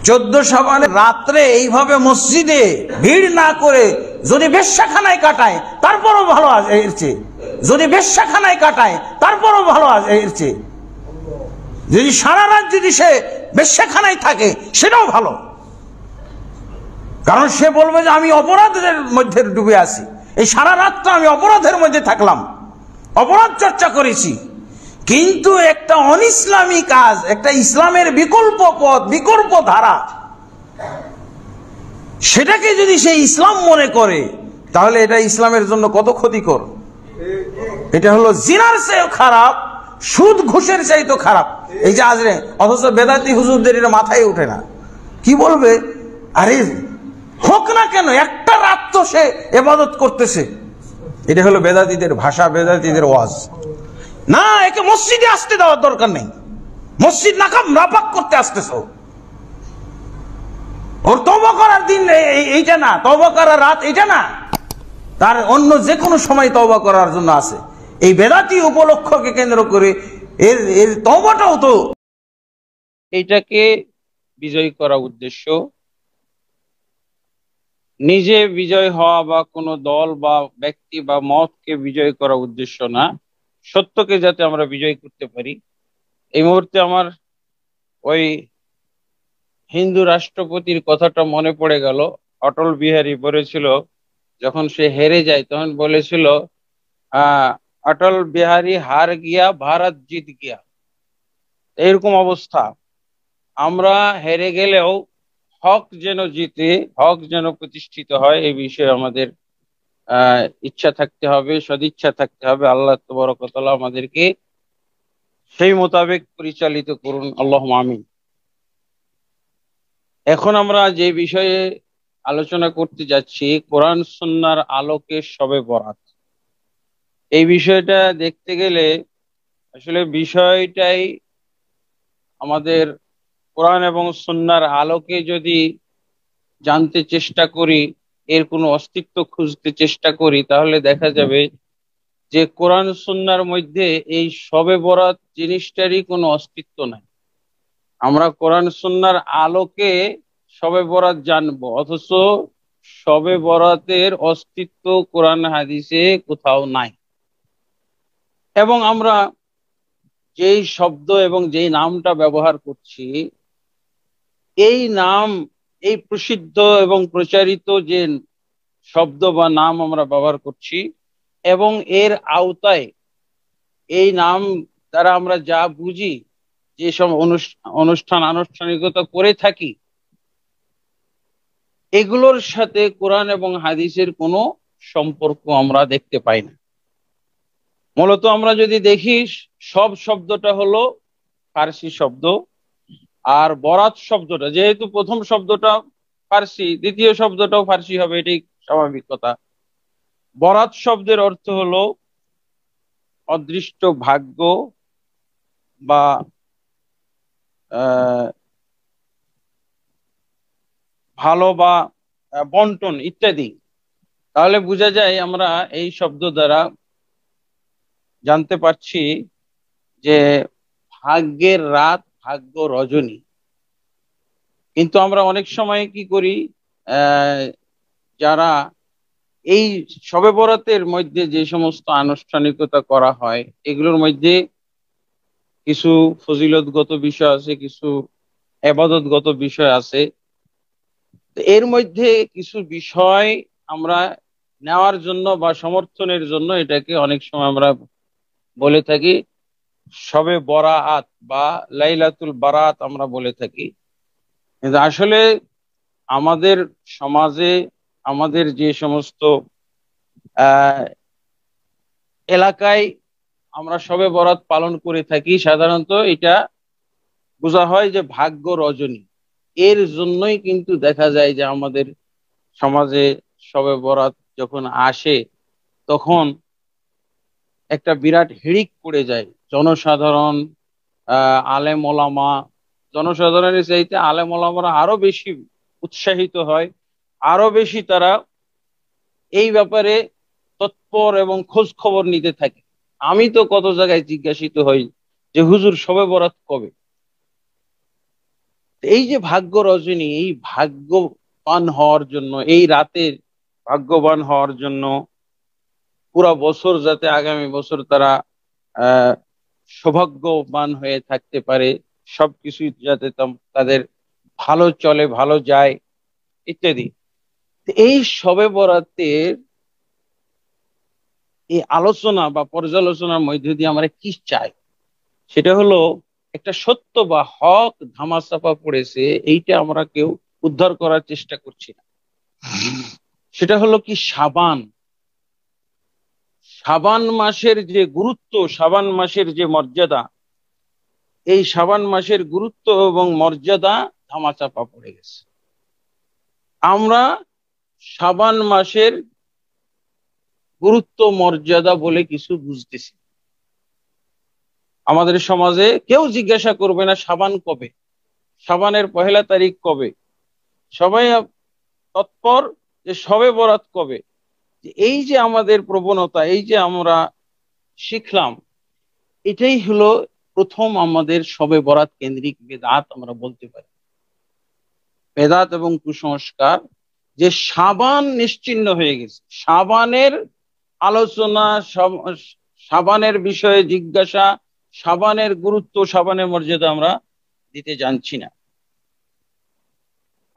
14 শাবানের রাত্রে এইভাবে মসজিদে ভিড় না করে যদি বেশ্যাখানায় কাটায় তারপরও ভালো আছে এর চেয়ে, যদি বেশ্যাখানায় কাটায় তারপরও ভালো আছে এর চেয়ে, যদি সারা রাত যদি সে বেশ্যাখানায় থাকে সেটাও ভালো। কারণ সে বলবে যে আমি অপরাধের মধ্যে ডুবে আছি, এই সারা রাতটা আমি অপরাধের মধ্যে থাকলাম, অপরাধ চর্চা করেছি। কিন্তু একটা অনিসলামী কাজ, একটা ইসলামের বিকল্প পথ, বিকল্প ধারা, সেটাকে যদি সে ইসলাম মনে করে তাহলে এটা ইসলামের জন্য কত ক্ষতিকর। এটা হলো জিনার চেয়েও খারাপ, সুদ ঘুষের চাইতো খারাপ। এই যে আজরে অথচ বেদাতি হুজুরদের এটা মাথায় ওঠে না। কি বলবে, আরে হোক না কেন, একটা রাত তো সে ইবাদত করতেছে। এটা হলো বেদাতীদের ভাষা, বেদাতীদের ওয়াজ। না, একে মসজিদে আসতে দেওয়ার দরকার নেই, মসজিদ নাপাক করতে আসতেছ। ওর তওবা করার দিন এইটা না, তওবা করার রাত এইটা না, তার অন্য যে কোনো সময় তওবা করার জন্য আছে। এই বেদাতি উপলক্ষকে কেন্দ্র করে এর তওবাটাও তো, এইটাকে বিজয় করা উদ্দেশ্য, নিজে বিজয় হওয়া বা কোনো দল বা ব্যক্তি বা মতকে বিজয় করা উদ্দেশ্য না, সত্যকে যাতে আমরা বিজয় করতে পারি। এই মুহূর্তে আমার ওই হিন্দু রাষ্ট্রপতির কথাটা মনে পড়ে গেল। অটল বিহারী বলেছিল, যখন সে হেরে যায় তখন বলেছিল, অটল বিহারী হার গিয়া ভারত জিত গিয়া। এরকম অবস্থা, আমরা হেরে গেলেও হক যেন জিতে, হক যেন প্রতিষ্ঠিত হয়, এই বিষয়ে আমাদের ইচ্ছা থাকতে হবে, সদিচ্ছা থাকতে হবে। আল্লাহ তাবারক ওয়া তাআলা আমাদেরকে সেই মোতাবেক পরিচালিত করুন, আল্লাহুম্মা আমিন। এখন আমরা যে বিষয়ে আলোচনা করতে যাচ্ছি, কোরআন সুন্নাহর আলোকে শবে বরাত। এই বিষয়টা দেখতে গেলে আসলে বিষয়টাই আমাদের কোরআন এবং সুন্নাহর আলোকে যদি জানতে চেষ্টা করি, এর কোনো অস্তিত্ব খুঁজতে চেষ্টা করি, তাহলে দেখা যাবে যে কোরআন সুন্নাহর মধ্যে এই শবে বরাত জিনিসটারই কোনো অস্তিত্ব নাই। আমরা কোরআন সুন্নাহর আলোকে শবে বরাত জানবো, অথচ শবে বরাতের অস্তিত্ব কোরআন হাদিসে কোথাও নাই। এবং আমরা যেই শব্দ এবং যেই নামটা ব্যবহার করছি, এই নাম, এই প্রসিদ্ধ এবং প্রচারিত যে শব্দ বা নাম আমরা ব্যবহার করছি, এবং এর আওতায় এই নাম দ্বারা আমরা যা বুঝি, যেসব অনুষ্ঠান আনুষ্ঠানিকতা করে থাকি, এগুলোর সাথে কোরআন এবং হাদিসের কোনো সম্পর্ক আমরা দেখতে পাই না। মূলত আমরা যদি দেখি, সব শব্দটা হলো ফার্সি শব্দ, আর বরাত শব্দটা যেহেতু প্রথম শব্দটা ফার্সি, দ্বিতীয় শব্দটাও ফার্সি হবে, এটাই স্বাভাবিক কথা। বরাত শব্দের অর্থ হলো অদৃষ্ট ভাগ্য বা ভালো বা বন্টন ইত্যাদি। তাহলে বোঝা যায়, আমরা এই শব্দ দ্বারা জানতে পারছি যে ভাগ্যের রাত, ভাগ্য রজনী। কিন্তু আমরা অনেক সময় কি করি, যারা এই শবে বরাতের মধ্যে যে সমস্ত আনুষ্ঠানিকতা করা হয়, এগুলোর মধ্যে কিছু ফজিলতগত বিষয় আছে, কিছু ইবাদতগত বিষয় আছে। এর মধ্যে কিছু বিষয় আমরা নেওয়ার জন্য বা সমর্থনের জন্য এটাকে অনেক সময় আমরা বলে থাকি শবে বরাত বা লাইলাতুল বারাত আমরা বলে থাকি। কিন্তু আসলে আমাদের সমাজে, আমাদের যে সমস্ত এলাকায় আমরা শবে বরাত পালন করে থাকি, সাধারণত এটা বোঝা হয় যে ভাগ্য রজনী। এর জন্যই কিন্তু দেখা যায় যে আমাদের সমাজে শবে বরাত যখন আসে, তখন একটা বিরাট হিড়িক পড়ে যায়। জনসাধারণ, আলেম ওলামা, জনসাধারণের চাইতে আলেম ওলামারা আরো বেশি উৎসাহিত হয়, আরো বেশি তারা এই ব্যাপারে তৎপর এবং খোঁজ খবর নিতে থাকে। আমি তো কত জায়গায় জিজ্ঞাসিত হই যে হুজুর শবে বরাত কবে। এই যে ভাগ্য রজনী, এই ভাগ্যবান হওয়ার জন্য, এই রাতের ভাগ্যবান হওয়ার জন্য পুরা বছর যাতে আগামী বছর তারা আহ সৌভাগ্যবান হয়ে থাকতে পারে, সবকিছুই যাতে তাদের ভালো চলে, ভালো যায়, ইত্যাদি। তো এই শবে বরাতের এই আলোচনা বা পর্যালোচনার মধ্য দিয়ে আমরা কি চাই, সেটা হলো একটা সত্য বা হক ধামাচাপা পড়েছে, এইটা আমরা কেউ উদ্ধার করার চেষ্টা করছি না। সেটা হলো কি, শাবান। শাবান মাসের যে গুরুত্ব, শাবান মাসের যে মর্যাদা, এই শাবান মাসের গুরুত্ব এবং মর্যাদা ধামাচাপা পড়ে গেছে। আমরা শাবান মাসের গুরুত্ব মর্যাদা বলে কিছু বুঝতেছি। আমাদের সমাজে কেউ জিজ্ঞাসা করবে না শাবান কবে, শাবানের পহেলা তারিখ কবে, সবাই তৎপর যে শবে বরাত কবে। এই যে আমাদের প্রবণতা, এই যে আমরা শিখলাম, এটাই হলো প্রথম আমাদের শবে বরাত কেন্দ্রিক বেদাত আমরা বলতে পারি। বেদাত এবং কুসংস্কার যে শাবান নিশ্চিহ্ন হয়ে গেছে, শাবানের আলোচনা, শাবানের বিষয়ে জিজ্ঞাসা, শাবানের গুরুত্ব, শাবানের মর্যাদা আমরা দিতে জানছি না।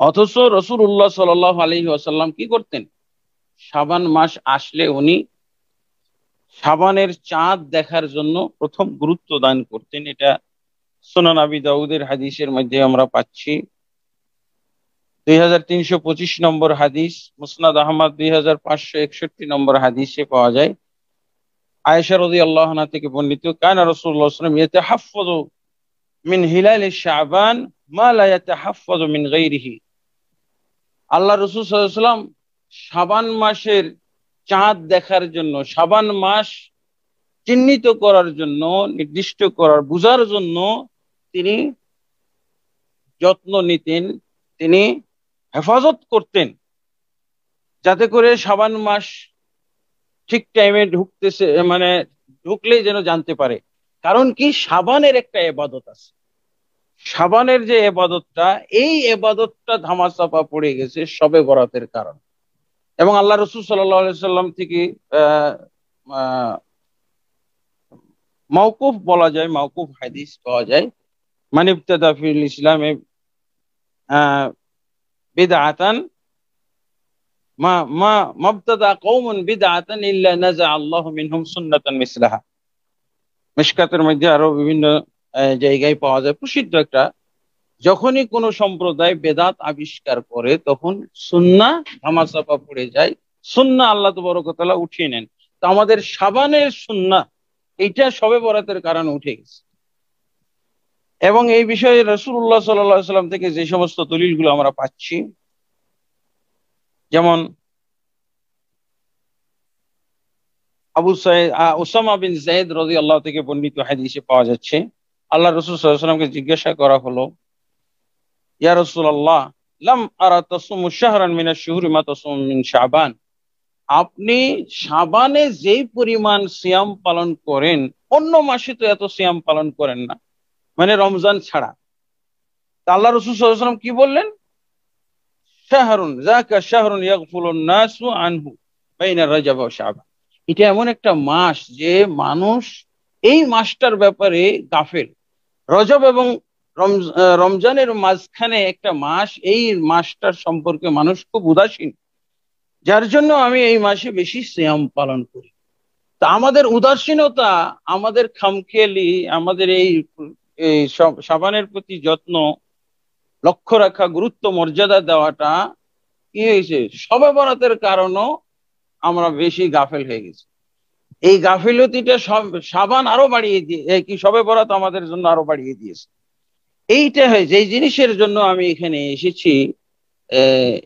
অথচ রাসূলুল্লাহ সাল্লাল্লাহু আলাইহি ওয়াসাল্লাম কি করতেন? শাবান মাস আসলে উনি শাবানের চাঁদ দেখার জন্য প্রথম গুরুত্ব দান করতেন। এটা সুনান আবি দাউদের হাদিসের মধ্যে আমরা পাচ্ছি। 2325 নম্বর হাদিস, মুসনাদ আহমদ 2561 নম্বর হাদিসে পাওয়া যায়। আয়েশা রাদিয়াল্লাহু আনহা থেকে বর্ণিত, কানা রাসূলুল্লাহ সাল্লাল্লাহু আলাইহি ওয়াসাল্লাম ইয়াতাহাফফাযু মিন হিলাল শাবান মা লা ইয়াতাহাফফাযু মিন গায়রিহি। আল্লাহ রাসূল সাল্লাল্লাহু আলাইহি ওয়াসাল্লাম শাবান মাসের চাঁদ দেখার জন্য, শাবান মাস চিহ্নিত করার জন্য, নির্দিষ্ট করার, বুঝার জন্য তিনি যত্ন নিতেন, তিনি হেফাজত করতেন, যাতে করে শাবান মাস ঠিক টাইমে ঢুকতেছে, মানে ঢুকলেই যেন জানতে পারে। কারণ কি, শাবানের একটা ইবাদত আছে, শাবানের যে ইবাদতটা, এই ইবাদতটা ধামাচাপা পড়ে গেছে শবে বরাতের কারণ। এবং আল্লাহ রাসূল সাল্লাল্লাহু আলাইহি সাল্লাম থেকে মাওকুফ বলা যায়, মাওকুফ হাদিস পাওয়া যায়, মান ইবতাদা ফিল ইসলামে বিদআতান মা মা মাবতাদা কওমুন বিদআতান ইল্লা নাযা আল্লাহু মিনহুম সুন্নাতান মিসলাহা। মিশকাতের মধ্যে আরো বিভিন্ন জায়গায় পাওয়া যায়, প্রসিদ্ধ একটা, যখনই কোন সম্প্রদায় বেদাত আবিষ্কার করে তখন সুন্নাহ ধামাচাপা পড়ে যায়, সুন্নাহ আল্লাহ তাবারক ওয়া তাআলা উঠিয়ে নেন। তো আমাদের শাবানের সুন্নাহ এইটা শবে বরাতের কারণে উঠে গেছে। এবং এই বিষয়ে রাসূলুল্লাহ সাল্লাল্লাহু আলাইহি ওয়াসাল্লাম থেকে যে সমস্ত দলিলগুলো আমরা পাচ্ছি, যেমন আবু সাঈদ উসামা বিন যায়েদ রাদিয়াল্লাহু থেকে বর্ণিত হাদিসে পাওয়া যাচ্ছে, আল্লাহ রাসূল সাল্লাল্লাহু আলাইহি ওয়াসাল্লামকে জিজ্ঞাসা করা হলো, ইয়া রাসূলুল্লাহ লাম আরা তাসুমু শাহরান মিনাশ শুহুরি মা তাসুমু মিন শাবান। আপনি শাবানে যেই পরিমাণ সিয়াম পালন করেন, অন্য মাসে তো এত সিয়াম পালন করেন না, মানে রমজান ছাড়া। তা আল্লাহ রাসূল সাল্লাল্লাহু আলাইহি ওয়াসাল্লাম কি বললেন? শাহরুন যাকা শাহরুন ইয়াগফুলুন নাসু আনহু বাইনা রাজাব ওয়া শাবান। এটা এমন একটা মাস যে মানুষ এই মাসটার ব্যাপারে গাফেল। রজব এবং রমজানের মাঝখানে একটা মাস, এই মাসটার সম্পর্কে মানুষ খুব উদাসীন, যার জন্য আমি এই মাসে বেশি সিয়াম পালন করি। তা আমাদের উদাসীনতা, আমাদের খামখেয়ালি, আমাদের এই শাবানের প্রতি যত্ন, লক্ষ্য রাখা, গুরুত্ব মর্যাদা দেওয়াটা কি হয়েছে, শবে বরাতের কারণেও আমরা বেশি গাফেল হয়ে গেছি। এই গাফিলতিটা শাবান আরো বাড়িয়ে দিয়ে, কি শবে বরাত আমাদের জন্য আরো বাড়িয়ে দিয়েছে। এইটা হয়েছে, এই জিনিসের জন্য আমি এখানে এসেছি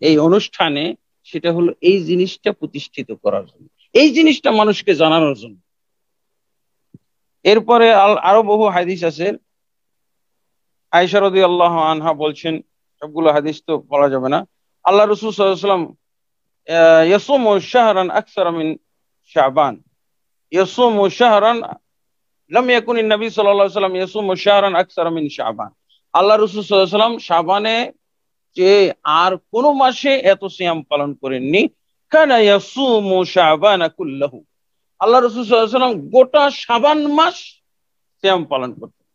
এই অনুষ্ঠানে, সেটা হলো এই জিনিসটা প্রতিষ্ঠিত করার জন্য, এই জিনিসটা মানুষকে জানানোর জন্য। এরপরে আরো বহু হাদিস আছে। আয়েশা রাদিয়াল্লাহু আনহা বলছেন, সবগুলো হাদিস তো বলা যাবে না, আল্লাহ রাসূল সাল্লাল্লাহু আলাইহি ওয়াসাল্লাম ইয়াসুমু শাহরান আকসারা মিন শাবান, ইয়াসুমু শাহরান লাম ইয়াকুন নবী সাল্লাল্লাহু আলাইহি ওয়াসাল্লাম ইয়াসুমু শাহরান আকসারা মিন শাবান। আল্লাহ রাসূল সাল্লাল্লাহু আলাইহি ওয়াসাল্লাম শাবানে যে আর কোন মাসে এত সিয়াম পালন করেননি। কানা ইয়াসুমু শাবানা কুল্লাহু, আল্লাহ রাসূল সাল্লাল্লাহু আলাইহি ওয়াসাল্লাম গোটা শাবান মাস সিয়াম পালন করতেন।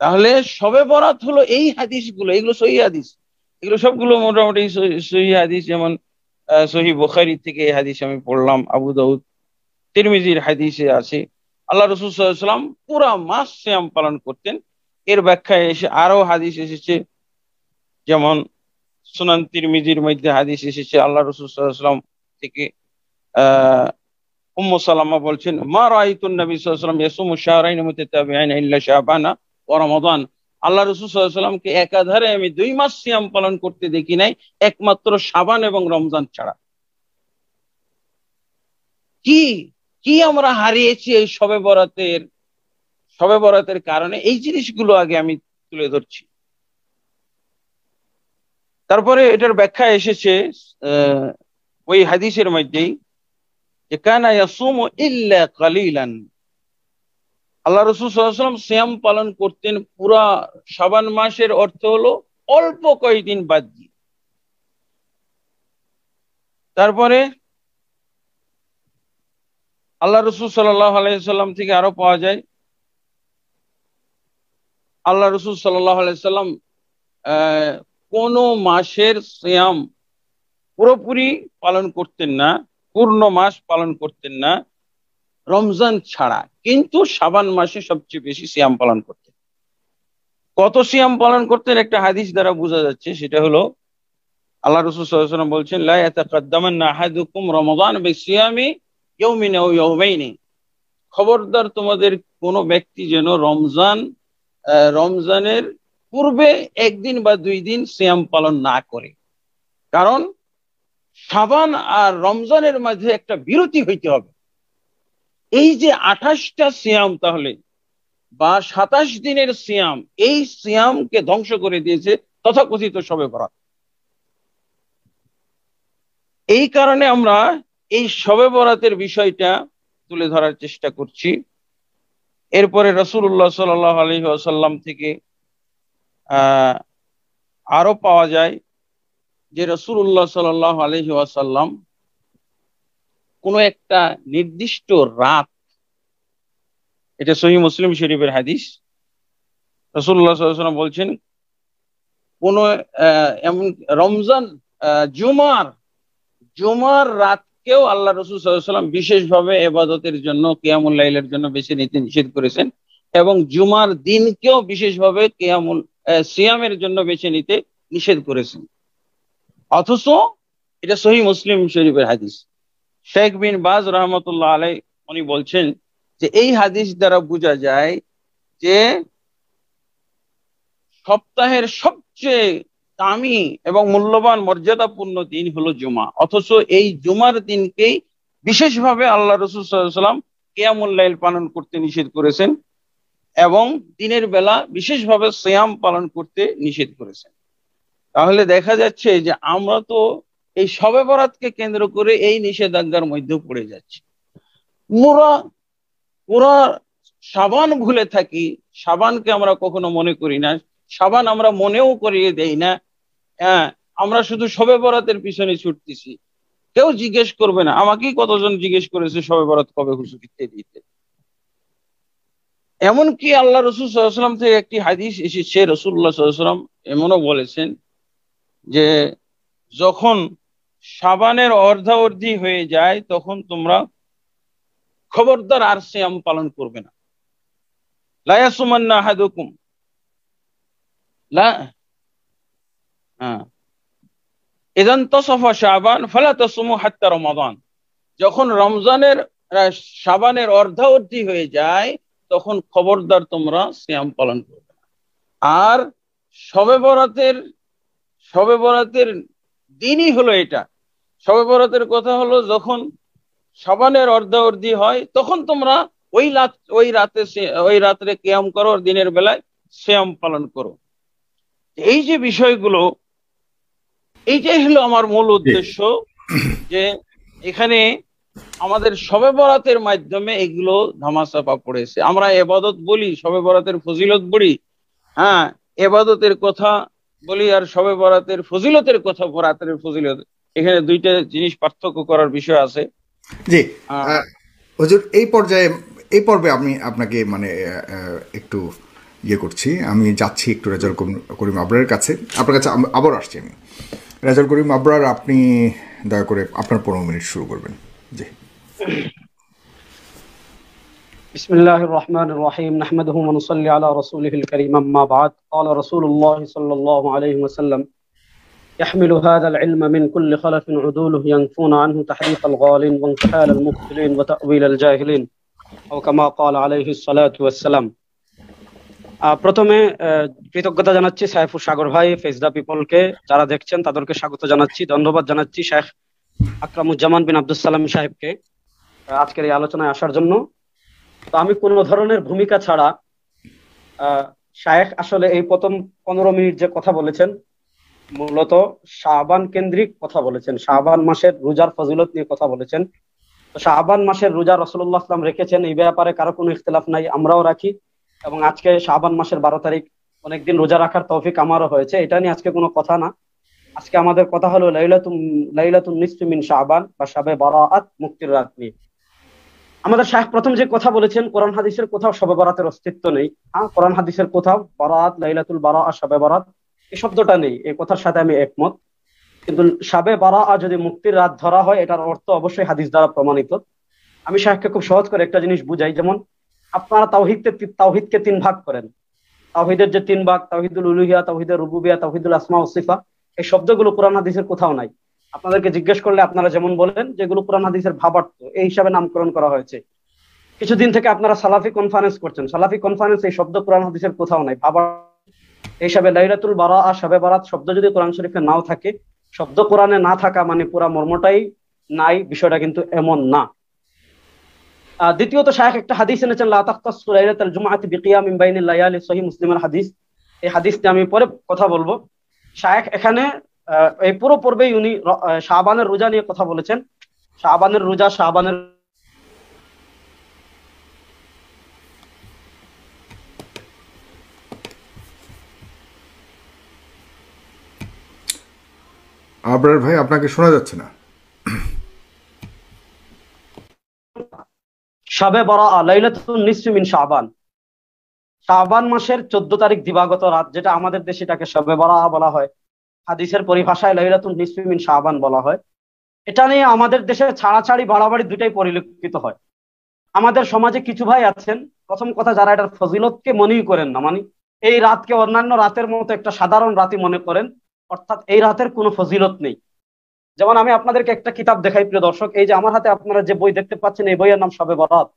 তাহলে শবে বরাত হলো এই হাদিসগুলো, এগুলো সহিহ হাদিস, এগুলো সবগুলো মোটামুটি সহিহ হাদিস। যেমন সহিহ বুখারী থেকে এই হাদিস আমি পড়লাম, আবু দাউদ তিরমিজির হাদিসে আছে আল্লাহ রাসূল সাল্লাল্লাহু আলাইহি ওয়াসাল্লাম পুরা মাস সিয়াম পালন করতেন। এর ব্যাখ্যায় এসে আরো হাদিস এসেছে, যেমন সুনান তিরমিজির মধ্যে হাদিস এসেছে আল্লাহ রাসূল সাল্লাল্লাহু আলাইহি ওয়াসাল্লাম থেকে আহ উম্মু সালামা বলছেন, মা রাআইতুন নবী সাল্লাল্লাহু আলাইহি ওয়াসাল্লাম ইয়াসুমু শাহরাইন মুতাতাবিআইন ইল্লা শাবানা ওয়া রমাদান, আল্লাহ রাসূল সাল্লাল্লাহু আলাইহি ওয়াসাল্লামকে একাধারে আমি 2 মাস সিয়াম পালন করতে দেখি নাই, একমাত্র শাবান এবং রমজান ছাড়া। কি কি আমরা হারিয়েছি এই শবে বরাতের কারণে, এই জিনিসগুলো আগে আমি তুলে ধরছি। তারপরে এটার ব্যাখ্যা এসেছে ওই হাদিসের মধ্যেই, যে কানা ইয়াসুমু ইল্লা কালিলান, আল্লাহ রাসূল সাল্লাল্লাহু আলাইহি ওয়াসাল্লাম সিয়াম পালন করতেন পুরা শাবান মাসের, অর্থ হলো অল্প কয়েকদিন বাদ দিয়ে। তারপরে আল্লাহ রাসূল সাল্লাল্লাহু আলাইহি ওয়াসাল্লাম থেকে আরো পাওয়া যায়, আল্লাহ রাসূল সাল্লাল্লাহু আলাইহি ওয়াসাল্লাম কোন মাসের সিয়াম পুরোপুরি পালন করতেন না, পূর্ণ মাস পালন করতেন না রমজান ছাড়া, কিন্তু শাবান মাসে সবচেয়ে বেশি সিয়াম পালন করতেন। কত সিয়াম পালন করতেন একটা হাদিস দ্বারা বোঝা যাচ্ছে, সেটা হলো আল্লাহ রাসূল সাল্লাল্লাহু আলাইহি ওয়াসাল্লাম বলছেন, লা ইয়াতাকাদ্দামান্না আহাদুকুম রমাদান বিসিয়ামি ইয়াউমিন আও ইয়াউমাইনি, খবরদার তোমাদের কোন ব্যক্তি যেন রমজানের পূর্বে একদিন বা 2 দিন সিয়াম পালন না করে, কারণ শাবান আর রমজানের মাঝে একটা বিরতি হইতে হবে। এই যে 28টা সিয়াম তাহলে বা 27 দিনের সিয়াম, এই সিয়ামকে ধ্বংস করে দিয়েছে তথাকথিত শবে বরাত। এই কারণে আমরা এই শবে বরাতের বিষয়টা তুলে ধরার চেষ্টা করছি। এরপরে রাসূলুল্লাহ সাল্লাল্লাহু আলাইহি ওয়াসাল্লাম থেকে আরো পাওয়া যায় যে রাসূলুল্লাহ সাল্লাল্লাহু আলাইহি ওয়াসাল্লাম কোন একটা নির্দিষ্ট রাত, এটা সহিহ মুসলিম শরীফের হাদিস, রাসূলুল্লাহ সাল্লাল্লাহু আলাইহি ওয়াসাল্লাম বলছেন কোন এমন রমজান জুমার রাতকেও আল্লাহ রাসূল সাল্লাল্লাহু আলাইহি ওয়াসাল্লাম বিশেষভাবে ইবাদতের জন্য, কিয়ামুল লাইলের জন্য বেছে নিতে নিষেধ করেছেন, এবং জুমার দিনকেও বিশেষভাবে সিয়ামের জন্য বেছে নিতে নিষেধ করেছেন। অথচ এটা সহিহ মুসলিম শরীফের হাদিস। শেখ বিন বাজ রাহমাতুল্লাহ আলাইহি উনি বলছেন যে এই হাদিস দ্বারা বোঝা যায় যে সপ্তাহের সবচেয়ে দামি এবং মূল্যবান মর্যাদাপূর্ণ দিন হলো জুমা, অথচ এই জুমার দিনকেই বিশেষভাবে আল্লাহ রাসূল সাল্লাল্লাহু আলাইহি ওয়াসাল্লাম কিয়ামুল লাইল পালন করতে নিষেধ করেছেন এবং দিনের বেলা বিশেষভাবে সিয়াম পালন করতে নিষেধ করেছেন। তাহলে দেখা যাচ্ছে যে আমরা তো এই শবে বরাতকে কেন্দ্র করে এই নিষেধাজ্ঞার মধ্যে পড়ে যাচ্ছি। পুরা শাবান ভুলে থাকি, শাবানকে আমরা কখনো মনে করি না, শাবান আমরা মনেও করিয়ে দেই না। হ্যাঁ, আমরা শুধু শবে বরাতের পিছনে ছুটতেছি, কেউ জিজ্ঞেস করবে না। আমাকেই কতজন জিজ্ঞেস করেছে শবে বরাত কবে হুজুর দিতে। এমনকি আল্লাহ রাসূল সাল্লাল্লাহু আলাইহি ওয়াসাল্লাম থেকে একটি হাদিস এসেছে, রাসূলুল্লাহ সাল্লাল্লাহু আলাইহি ওয়াসাল্লাম এমনও বলেছেন যে যখন শাবানের অর্ধাবধি হয়ে যায় তখন তোমরা খবরদার আর সিয়াম পালন করবে না। লা ইয়াসুমান্না আহাদুকুম লা ইযান তাসাফা শাবান ফালা তাসুমু হাত্তা রমাদান, যখন রমজানের শাবানের অর্ধাবধি হয়ে যায় তখন খবরদার তোমরা সিয়াম পালন করবে না। আর শবে বরাতের দিনই হলো এটা। শবে বরাতের কথা হলো যখন শাবানের অর্ধাবধি হয় তখন তোমরা ওই রাত্রে কিয়াম করো, দিনের বেলায় সিয়াম পালন করো। এই যে বিষয়গুলো, এইটাই হলো আমার মূল উদ্দেশ্য, যে এখানে আমাদের শবে বরাতের মাধ্যমে এগুলো ধামাচাপা পড়েছে। আমরা ইবাদত বলি, শবে বরাতের ফজিলত বলি, হ্যাঁ, এবাদতের কথা বলি আর শবে বরাতের ফজিলতের কথা, বরাতের ফজিলত, এখানে দুইটা জিনিস পার্থক্য করার বিষয় আছে। জি। আহ, হুজুর, এই পর্বে আমি আপনাকে মানে একটু ইয়ে করছি, আমি যাচ্ছি একটু রেজাউল করিম আবরারের কাছে, আপনার কাছে আবার আসছি আমি। রেজাউল করিম আবরার, আপনি দয়া করে আপনার 15 মিনিট শুরু করবেন। জি। بسم الله الرحمن الرحيم نحمده ونصلي على رسوله الكريم أما بعد قال رسول الله صلى الله عليه وسلم يحمل هذا العلم من كل خلف عدوله ينفون عنه تحريف الغالين وانتحال المبطلين وتأويل الجاهلين أو كما قال عليه الصلاة والسلام প্রথমে কৃতজ্ঞতা জানাচ্ছি সাইফুর সাগর ভাই, ফেস দ্য পিপলকে যারা দেখছেন তাদেরকে স্বাগত জানাচ্ছি, ধন্যবাদ জানাচ্ছি শেখ আকরামুজ্জামান বিন আব্দুস সালাম সাহেবকে আজকের এই আলোচনায় আসার জন্য। তো আমি কোন ধরনের ভূমিকা ছাড়া শায়েখ আসলে এই প্রথম 15 মিনিট যে কথা বলেছেন মূলত শাবান কেন্দ্রিক কথা বলেছেন, শাবান মাসের রোজার ফজিলত নিয়ে কথা বলেছেন। তো শাবান মাসের রোজা রাসূলুল্লাহ সাল্লাল্লাহু আলাইহি ওয়াসাল্লাম রেখেছেন, এই ব্যাপারে কারো কোনো ইখতিলাফ নাই, আমরাও রাখি, এবং আজকে শাবান মাসের 12 তারিখ, অনেকদিন রোজা রাখার তৌফিক আমারও হয়েছে, এটা নিয়ে আজকে কোনো কথা না। আজকে আমাদের কথা হলো লাইলাতুন নিসফি মিন শাবান বা শাবে বারাআত, মুক্তির রাত নিয়ে। আমাদের শায়েখ প্রথম যে কথা বলেছেন, কোরআন হাদিসের কোথাও শবে বরাতের অস্তিত্ব নেই। হ্যাঁ, কোরআন হাদিসের কোথাও বারাত, লাইলাতুল বারাআ, শবে বরাত এই শব্দটা নেই, এই কথার সাথে আমি একমত। কিন্তু শাবে বারাআ যদি মুক্তির রাত ধরা হয়, এটার অর্থ অবশ্যই হাদিস দ্বারা প্রমাণিত। আমি শায়েখকে খুব সহজ করে একটা জিনিস বুঝাই, যেমন আপনারা তাওহীদকে 3 ভাগ করেন। তাওহীদের যে 3 ভাগ, তাওহীদুল উলুহিয়া, তাওহীদুর রুবুবিয়া, তাওহীদুল আসমা ওয়াস সিফা, এই শব্দগুলো কোরআন হাদিসের কোথাও নাই। আপনাদেরকে জিজ্ঞেস করলে আপনারা যেমন বলেন যেগুলো কোরআন হাদিসের ভাবার্থ, এই হিসাবে নামকরণ করা হয়েছে। কিছুদিন থেকে আপনারা সালাফি কনফারেন্স করছেন, সালাফি কনফারেন্স এই শব্দ কোরআন হাদিসের কোথাও নাই, এই হিসাবে লাইলাতুল বারাআ, শবে বারাত শব্দ যদি কোরআন শরীফে নাও থাকে, শব্দ কোরআনে না থাকা মানে পুরা মর্মটাই নাই, বিষয়টা কিন্তু এমন না। দ্বিতীয়ত শায়েখ একটা হাদিস এনেছেন, লা তাখতাসু লাইলাতুল জুমআতি বিকিয়ামিন বাইনিল লায়ালি, সহিহ মুসলিমের হাদিস। এই হাদিসটি আমি পরে কথা বলবো। শায়েখ এখানে এই পুরো পর্বেই উনি শাবানের রোজা নিয়ে কথা বলেছেন। শাবানের রোজা, শাবানের আবরার ভাই, আপনাকে শোনা যাচ্ছে না। শাবে বারাআ, লাইলাতুন নিসফি মিন শাবান, শাবান মাসের 14 তারিখ দিবাগত রাত, যেটা আমাদের দেশে এটাকে শবে বারাআ বলা হয়, হাদিসের পরিভাষায় লাইলাতুন নিসফি মিন শাবান বলা হয়। এটা নিয়ে আমাদের দেশে ছাড়াছাড়ি বাড়াবাড়ি দুটাই পরিলক্ষিত হয়। আমাদের সমাজে কিছু ভাই আছেন, প্রথম কথা, যারা এটার ফজিলতকে মনেই করেন না, মানে এই রাতকে অন্যান্য রাতের মতো একটা সাধারণ রাতই মনে করেন, অর্থাৎ এই রাতের কোনো ফজিলত নেই। যেমন আমি আপনাদেরকে একটা কিতাব দেখাই প্রিয় দর্শক, এই যে আমার হাতে আপনারা যে বই দেখতে পাচ্ছেন, এই বইয়ের নাম শবে বরাত।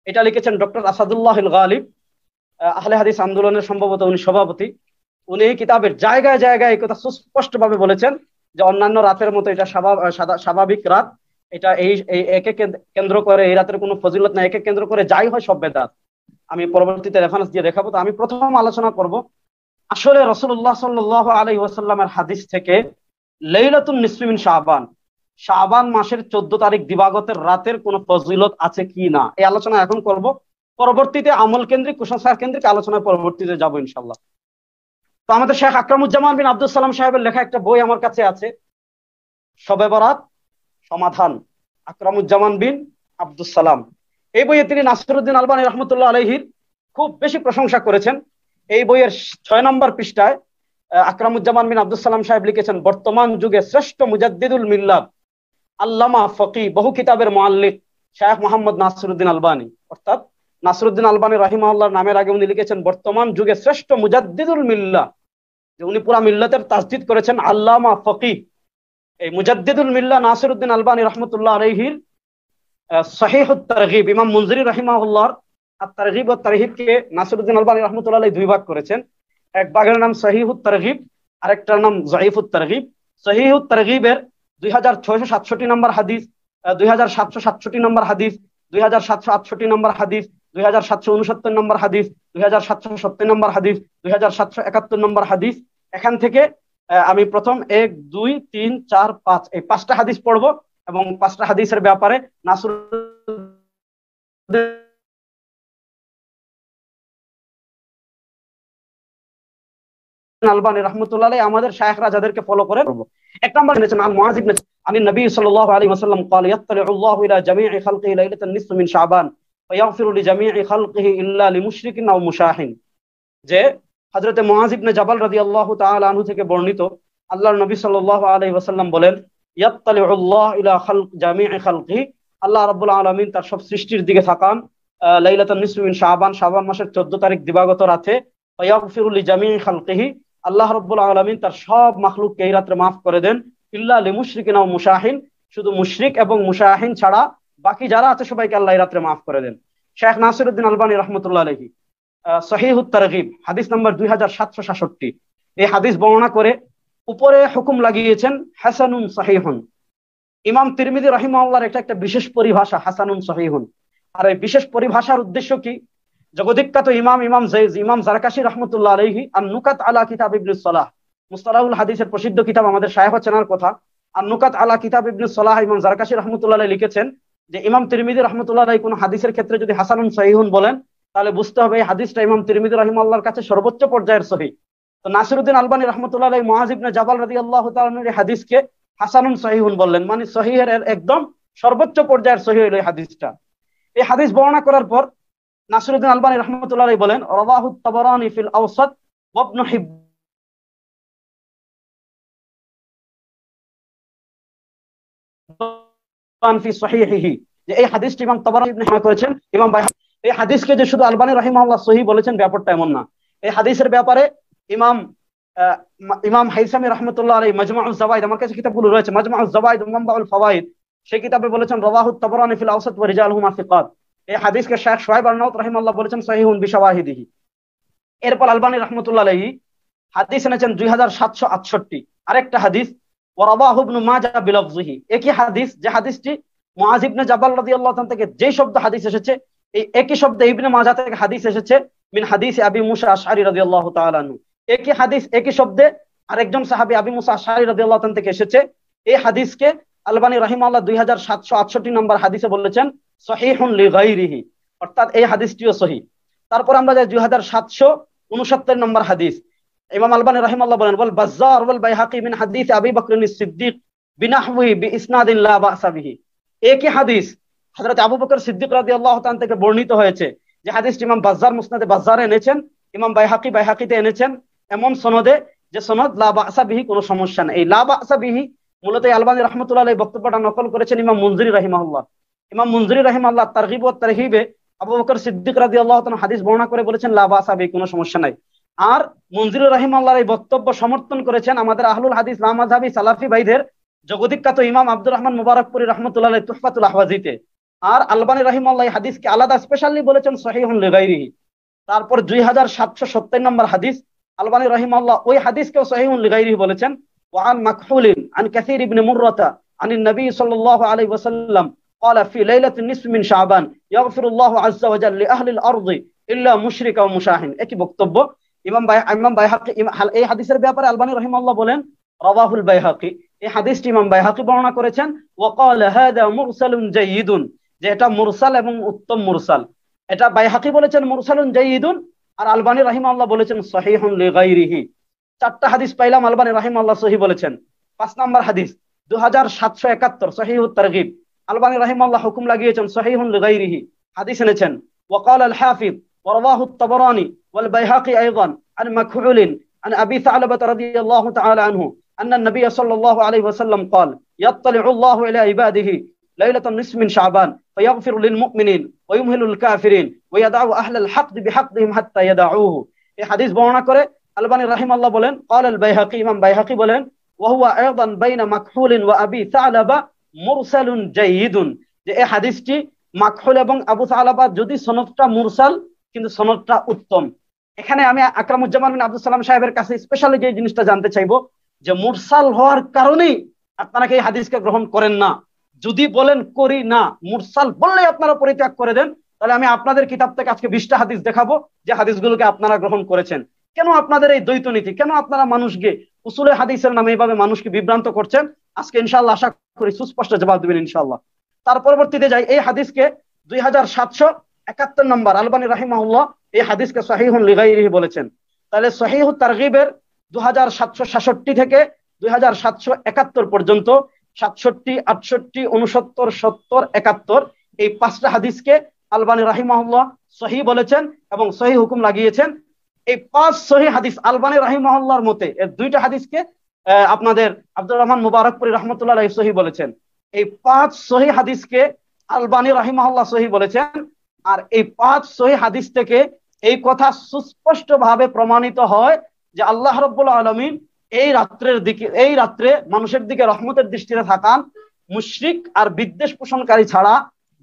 এটা লিখেছেন ডক্টর আসাদুল্লাহ গালিব, আহলে হাদিস আন্দোলনের সম্ভবত উনি সভাপতি। উনি এই কিতাবের জায়গায় জায়গায় এই কথা সুস্পষ্ট ভাবে বলেছেন যে অন্যান্য রাতের মতো এটা স্বাভাবিক রাত, এটা এই একে কেন্দ্র করে এই রাতের কোনো ফজিলত না, একে কেন্দ্র করে যাই হয় সব বেদাত। আমি পরবর্তীতে রেফারেন্স দিয়ে দেখাবো। তো আমি প্রথম আলোচনা করব আসলে রাসূলুল্লাহ সাল্লাল্লাহু আলাইহি ওয়াসাল্লামের হাদিস থেকে লাইলাতুন নিসফি মিন শাবান, শাবান মাসের 14 তারিখ দিবাগতের রাতের কোন ফজিলত আছে কি না, এই আলোচনা এখন করব। পরবর্তীতে আমল কেন্দ্রিক, কুসংস্কার কেন্দ্রিক আলোচনায় পরবর্তীতে যাবো ইনশাআল্লাহ। তো আমাদের শেখ আকরামুজ্জামান বিন আব্দুস সালাম সাহেবের লেখা একটা বই আমার কাছে আছে, শবে বরাত সমাধান, আকরামুজ্জামান বিন আব্দুস সালাম। এই বইয়ে তিনি নাসিরউদ্দিন আলবানী রহমতুল্লাহ আলাইহির খুব বেশি প্রশংসা করেছেন। এই বইয়ের 6 নম্বর পৃষ্ঠায় আকরামুজ্জামান বিন আব্দুস সালাম সাহেব লিখেছেন, বর্তমান যুগে শ্রেষ্ঠ মুজাদ্দিদুল মিল্লাত, আল্লামা, ফকি, বহু কিতাবের মুআল্লিক শেখ মোহাম্মদ নাসিরউদ্দিন আলবানী, অর্থাৎ নাসিরউদ্দিন আলবানী রাহিমাহুল্লাহর নামের আগে উনি লিখেছেন বর্তমান যুগে শ্রেষ্ঠ মুজাদ্দিদুল মিল্লাহ, যে উনি পুরা মিল্লাতের তাসদিদ করেছেন, আল্লামা, ফকি। এই মুজাদ্দিদুল মিল্লাহ নাসিরউদ্দিন আলবানী রহমতুল্লাহ আলাইহির সহিহুত তারগিব, ইমাম মুনজিরি রাহিমাহুল্লাহর আত-তারগিব ওয়াত তারহিবকে নাসিরউদ্দিন আলবানী রহমতুল্লাহ আলাইহি 2 ভাগ করেছেন। এক ভাগের নাম সহিহুত তারগিব, আরেকটার নাম যায়িফুত তারগিব। সহিহুত তারগিবের 2667 নম্বর হাদিস, 2767 নম্বর হাদিস, 2768 নম্বর হাদিস, 2769 নম্বর হাদিস, 2770 নম্বর হাদিস, 2771 নম্বর হাদিস। এখান থেকে আমি প্রথম 1, 2, 3, 4, 5 এই 5টা হাদিস পড়বো এবং 5টা হাদিসের ব্যাপারে নাসিরউদ্দিন আলবানী রাহমাতুল্লাহ আলাইহি আমাদের শায়েখরা যাদেরকে ফলো করে করব। এক নাম্বার এনেছেন আন মুআয ইবনে আন নবী সাল্লাল্লাহু আলাইহি ওয়াসাল্লাম قال يطلع الله الى جميع خلقه ليله النصف من شعبان فيغفر لجميع خلقه الا لمشرك او مشاحن। যে হযরতে মুআয ইবনে জাবাল রাদিয়াল্লাহু তাআলা আনহু থেকে বর্ণিত, আল্লাহর নবী সাল্লাল্লাহু আলাইহি ওয়াসাল্লাম বলেন, ইয়াত্তালিউ আল্লাহ ইলা খালক জামিই খালকিহি, আল্লাহ রাব্বুল আলামিন তার সব সৃষ্টির দিকে তাকান লাইলাতুন নিসফি মিন শাবান, শাবান মাসের 14 তারিখ দিবাগত রাতে, ফায়াগফিরু লিজামিই খালকিহি, আল্লাহ রাব্বুল আলামিন তার সব মাখলুককে এই রাতে maaf করে দেন, ইল্লা লিমুশরিকিন ওয়া মুশাহিন, শুধু মুশরিক এবং মুশাহিন ছাড়া বাকি যারা আছে সবাইকে আল্লাহ এই রাতে maaf করে দেন। শেখ নাসিরউদ্দিন আলবানী রাহমাতুল্লাহ আলাইহি সহিহুত তারগিব হাদিস নাম্বার 2767 এই হাদিস বর্ণনা করে উপরে হুকুম লাগিয়েছেন হাসানুন সহিহুন। ইমাম তিরমিজি রাহিমাহুল্লাহর এটা একটা বিশেষ পরিভাষা হাসানুন সহিহুন। আর এই বিশেষ পরিভাষার উদ্দেশ্য কি? জগদ্বিখ্যাত ইমাম জারকাশি রাহমাতুল্লাহ আলাইহি আন নুকাত আলা কিতাব ইবনে সালাহ, মুস্তালাহুল হাদিসের প্রসিদ্ধ কিতাব, আমাদের শায়েখ চেনার কথা। আন নুকাত আলা কিতাব ইবনে সালাহ ইমাম জারকাশি রাহমাতুল্লাহ আলাইহি লিখেছেন যে ইমাম তিরমিজি রাহমাতুল্লাহ আলাইহি কোন হাদিসের ক্ষেত্রে যদি হাসানুন সহিহুন বলেন তাহলে বুঝতে হবে এই হাদিসটা ইমাম তিরমিজি রাহিমাহুল্লাহর কাছে সর্বোচ্চ পর্যায়ের সহিহ। তো নাসিরউদ্দিন আলবানী রাহমাতুল্লাহ আলাইহি মুআয ইবনে জাবাল রাদিয়াল্লাহু তাআলা এর হাদিসকে হাসানুন সহিহুন বললেন, মানে সহিহের একদম সর্বোচ্চ পর্যায়ের সহিহ হলো এই হাদিসটা। এই হাদিস বর্ণনা করার পর নাসিরউদ্দিন আলবানী রাহমাতুল্লাহ আলাইহি বলেন, রাওয়াহু তাবারানী ফিল আওসাত ওয়া ইবনে হিব্বান ফি সহিহিহি, যে এই হাদিসটি ইমাম তাবারানী ইবনে হিব্বান করেছেন। ইমাম বাইহাকী এই হাদিসকে যে শুধু আলবানী রাহিমাহুল্লাহ সহিহ বলেছেন ব্যাপারটা এমন না। এই হাদিসের ব্যাপারে ইমাম হাইসামি রাহমাতুল্লাহ আলাইহি মাজমাউজ যাওয়াইদ, আমার কাছে কিতাবগুলো রয়েছে, মাজমাউজ যাওয়াইদ ওয়া মানবাউল ফাওয়াইদ, সেই কিতাবে বলেছেন রাওয়াহু তাবারানী ফিল আওসাত ওয়া রিজালুহুমা সিকাত। এই হাদিসকে শেখ শুআইব আন-নাওত রাহিমাহুল্লাহ বলেছেন সহিহুন বিশাওয়াহিদিহি। এরপর আলবানী রাহমাতুল্লাহ আলাইহি হাদিস এনেছেন 2768 আরেকটা হাদিস ওয়া রাওয়াহু ইবনে মাজাহ বিলফজিহি, একই হাদিস যে হাদিসটি মুআয ইবনে জাবাল রাদিয়াল্লাহু তাআলা থেকে যে শব্দ হাদিস এসেছে এই একই শব্দে ইবনে মাজাহ থেকে হাদিস এসেছে মিন হাদিস আবি মুসা আশআরী রাদিয়াল্লাহু তাআলা আনহু। একই হাদিস একই শব্দে আরেকজন সাহাবী আবি মুসা আশআরী রাদিয়াল্লাহু তাআলা থেকে এসেছে। এই হাদিসকে আলবানী রাহিমাহুল্লাহ 2768 নম্বর হাদিসে বলেছেন সহিহুন লিগাইরিহি, অর্থাৎ এই হাদিসটিও সহিহ। তারপর আমরা যাই 2769 নম্বর হাদিস। ইমাম আলবানী রাহিমাহুল্লাহ বলেন ওয়াল বাজ্জার ওয়াল বাইহাকী মিন হাদিস আবি বকর সিদ্দিক বিনাহউহি বিইসনাদিন লা বা'সা বিহি। একই হাদিস হযরত আবু বকর সিদ্দিক রাদিয়াল্লাহু তাআলা থেকে বর্ণিত হয়েছে, যে হাদিসটি ইমাম বাজ্জার মুসনাদে বাজ্জারে এনেছেন, ইমাম বাইহাকীতে এনেছেন এমন সনদে যে সনদ লা বা'সা বিহি, কোনো সমস্যা নেই। এই লা বা'সা বিহি মূলত আলবানী রাহমাতুল্লাহ আলাইহি বক্তব্যটা নকল করেছেন ইমাম মুনজিরি রাহিমাহুল্লাহ। ইমাম মুনজিরি রাহিমাহুল্লাহ তারগিব ওয়া তারহিবে আবু বকর সিদ্দিক রাদিয়াল্লাহু তাআলা হাদিস বর্ণনা করে বলেছেন লা বা'সা বিহি, কোনো সমস্যা নাই। আর মুনজিরি রাহিমাহুল্লাহর এই বক্তব্য সমর্থন করেছেন আমাদের আহলুল হাদিস লামাযহাবি সালাফি ভাইদের জগদ্বিখ্যাত ইমাম আব্দুর রহমান মুবারকপুরি রাহমাতুল্লাহ আলাইহি তুহফাতুল আহওয়াজিতে। আর আলবানী রাহিমাহুল্লাহ এই হাদিসকে আলাদা স্পেশালি বলেছেন সহিহুন লিগাইরিহি। তারপর 2770 নম্বর হাদিস আলবানী রাহিমাহুল্লাহ ওই হাদিসকেও সহিহুন লিগাইরিহি বলেছেন। ওয়া আন মাকহুলিন আন কাসীর ইবনে মুররাতা আনিন নবী সাল্লাল্লাহু আলাইহি ওয়াসাল্লাম قال في ليلة النصف من شعبان يغفر الله عز وجل لأهل الأرض إلا مشرك ومشاهن। একই বক্তব্য ইমাম বাইহাকী এই হাদিসের ব্যাপারে আলবানী রাহিমাহুল্লাহ বলেন রাওয়াহুল বাইহাকী, এই হাদিসটি ইমাম বাইহাকী বর্ণনা করেছেন। ওয়া ক্বালা হাযা মুরসালুন জাইয়িদুন, যে এটা মুরসাল এবং উত্তম মুরসাল। এটা বাইহাকী বলেছেন মুরসালুন জাইয়িদুন, আর আলবানী রাহিমাহুল্লাহ বলেছেন সহিহুন লিগাইরিহি। চারটা হাদিস পাইলাম আলবানী রাহিমাহুল্লাহ সহিহ বলেছেন। 5 নম্বর হাদিস 2771 সহিহুত তারগিব, আলবানী রাহিমাহুল্লাহ হুকুম লাগিয়েছেন সহিহুন লিগাইরিহি। হাদিস এনেছেন ওয়া ক্বালা আল হাফিজ ওয়া রাওয়াহু আত-তাবারানী ওয়াল বাইহাকী আইদান আন মাকহুলিন আন আবি সা'লাবাহ রাদিয়াল্লাহু তাআলা আনহু أن النبي صلى الله عليه وسلم قال يطلع الله إلى عباده ليلة النصف من شعبان فيغفر للمؤمنين ويمهل الكافرين ويدع أهل الحقد بحقدهم حتى يدعوه। এই হাদিস বর্ণনা করে আলবানী রাহিমাহুল্লাহ বলেন قال البيهقي, ইমাম বাইহাকী বলেন وهو أيضا بين مكحول وأبي ثعلبة مرسل جيد, যে এই হাদিসটি মাকহুল এবং আবু সা'লাবা যদি সনদটা মুরসাল কিন্তু সনদটা উত্তম। এখানে আমি আকরামুজ্জামান বিন আব্দুস সালাম সাহেবের কাছে স্পেশালি যে জিনিসটা জানতে চাইবো যে মুরসাল হওয়ার কারণেই আপনারা কি এই হাদিসকে গ্রহণ করেন না? যদি বলেন করি না, মুরসাল বললেই আপনারা পরিত্যাগ করে দেন, তাহলে আমি আপনাদের কিতাব থেকে আজকে 20টা হাদিস দেখাবো যে হাদিসগুলোকে আপনারা গ্রহণ করেছেন। কেন আপনাদের এই দ্বৈত নীতি? কেন আপনারা মানুষকে উসুলে হাদিসের নামে এইভাবে মানুষকে বিভ্রান্ত করছেন? আজকে ইনশাআল্লাহ আশা করি সুস্পষ্ট জবাব দিবেন ইনশাআল্লাহ। তার পরবর্তীতে যাই, এই হাদিসকে 2771 নম্বর আলবানী রাহিমাহুল্লাহ এই হাদিসকে সহিহুন লিগাইরিহি বলেছেন। তাহলে সহিহুত তারগিবের 2766 থেকে 2771 পর্যন্ত, 67, 68, 69, 70, 71 এই 5টা হাদিসকে আলবানী রাহিমাহুল্লাহ সহিহ বলেছেন এবং সহিহ হুকুম লাগিয়েছেন। এই 5 সহিহ হাদিস আলবানী রাহিমাহুল্লাহর মতে, এর 2টা হাদিসকে আপনাদের আব্দুর রহমান মুবারকপুরি রহমতুল্লাহ আলাইহি সহিহ বলেছেন। এই 5 সহিহ হাদিসকে আলবানী রাহিমাহুল্লাহ সহিহ বলেছেন। আর এই 5 সহিহ হাদিস থেকে এই কথা সুস্পষ্ট ভাবে প্রমাণিত হয় যে আল্লাহ রাব্বুল আলামিন এই রাত্রে মানুষের দিকে রহমতের দৃষ্টিতে থাকান, মুশরিক আর বিদ্বেষ পোষণকারী ছাড়া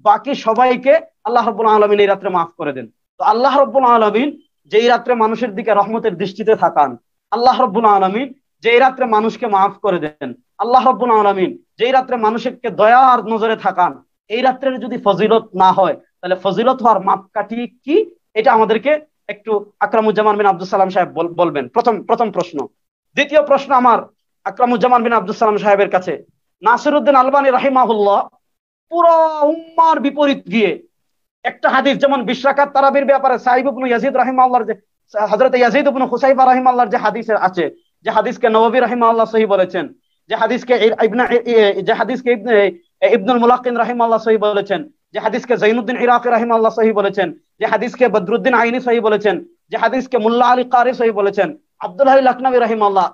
বাকি সবাইকে আল্লাহ রাব্বুল আলামিন এই রাত্রে মাফ করে দেন। তো আল্লাহ রাব্বুল আলামিন যেই রাত্রে মানুষের দিকে রহমতের দৃষ্টিতে থাকান, আল্লাহ রাব্বুল আলামিন যেই রাত্রে মানুষকে মাফ করে দেন, আল্লাহ রাব্বুল আলামিন যেই রাত্রে মানুষকে দয়ার নজরে থাকান, এই রাত্রের যদি ফজিলত না হয় তাহলে ফজিলত হওয়ার মাপকাঠি কি, এটা আমাদেরকে একটু আকরামুজ্জামান বিন আব্দুল সালাম সাহেব বলবেন। প্রথম প্রশ্ন। দ্বিতীয় প্রশ্ন আমার আকরামুজ্জামান বিন আব্দুল সালাম সাহেবের কাছে। নাসিরউদ্দিন আলবানী রাহিমাহুল্লাহ পুরো উম্মার বিপরীত গিয়ে একটা হাদিস, যেমন 20 রাকাত তারাবির ব্যাপারে সাইব ইবনে ইয়াজিদ রাহিমাহুল্লাহর যে হযরত ইয়াজিদ ইবনে হুসাইফা রাহিমাহুল্লাহর যে হাদিস আছে, যে হাদিসকে নববী রাহিমাহুল্লাহ সহিহ বলেছেন, যে হাদিসকে ইবনুল মুলাক্কিন রাহিমাহুল্লাহ সহিহ বলেছেন, যে হাদিসকে জাইনুদ্দিন ইরাকি রাহিমাহুল্লাহ সহিহ বলেছেন, যে হাদিসকে বদরুদ্দিন আইনি সহিহ বলেছেন, যে হাদিসকে মুল্লা আলী কারি সহিহ বলেছেন, আব্দুল্লাহ লাকনাবী রাহিমাহুল্লাহ।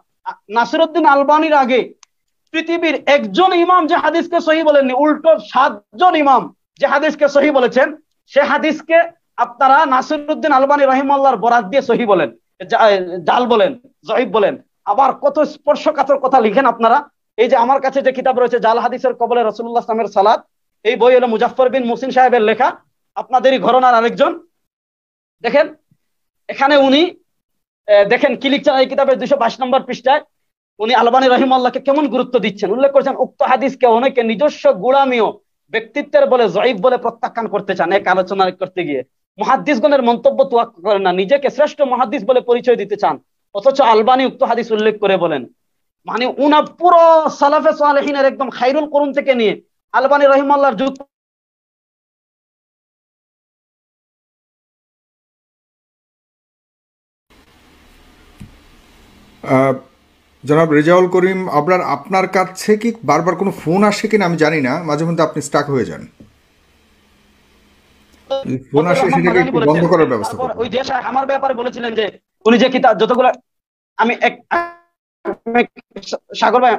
নাসিরউদ্দিন আলবানীর আগে পৃথিবীর একজন ইমাম যে হাদিসকে সহিহ বলেননি, উল্টো 7 জন ইমাম যে হাদিসকে সহিহ বলেছেন, সে হাদিসকে আপনারা নাসিরউদ্দিন আলবানী রাহিমাহুল্লাহর বরাত দিয়ে সহিহ বলেন, জাল বলেন, জয়ীফ বলেন। আবার কত স্পর্শকাতর কথা লিখেন আপনারা। এই যে আমার কাছে যে কিতাব রয়েছে জাল হাদিসের কবলে রাসূলুল্লাহ সাল্লাল্লাহু আলাইহি ওয়াসাল্লামের সালাত, এই বই হলো মুজাফফর বিন মুহসিন সাহেবের লেখা, আপনাদেরই ঘরানার আরেকজন। দেখেন এখানে উনি দেখেন কি লিখছেন এই কিতাবের 222 নম্বর পৃষ্ঠায়। উনি আলবানী রাহিমাহুল্লাহকে কেমন গুরুত্ব দিচ্ছেন উল্লেখ করেছেন। উক্ত হাদিসকে অনেকে নিজস্ব গুড়ামিও ব্যক্তিত্বের বলে জয়ীফ বলে প্রত্যাখ্যান করতে চান। এক আলোচনা করতে গিয়ে মুহাদ্দিসগণের মন্তব্য তোয়াক্কা করেন না, নিজেকে শ্রেষ্ঠ মুহাদ্দিস বলে পরিচয় দিতে চান, অথচ আলবানী উক্ত হাদিস উল্লেখ করে বলেন। মানে উনা পুরো সালাফে সালেহিনের একদম খায়রুল কুরুন থেকে নিয়ে আলবানী রাহিমাহুল্লাহর যুগ জনাব রেজাউল করিম আবরার, আপনার কাছে কি বারবার কোনো ফোন আসে কিনা আমি জানি না, মাঝে মধ্যে আপনি স্টাক হয়ে যান। ফোন আসে সেটাকে একটু বন্ধ করার ব্যবস্থা করুন। ওই যে আমার ব্যাপারে বলেছিলেন যে উনি যে কিতাব যতগুলো, আমি সাগর ভাই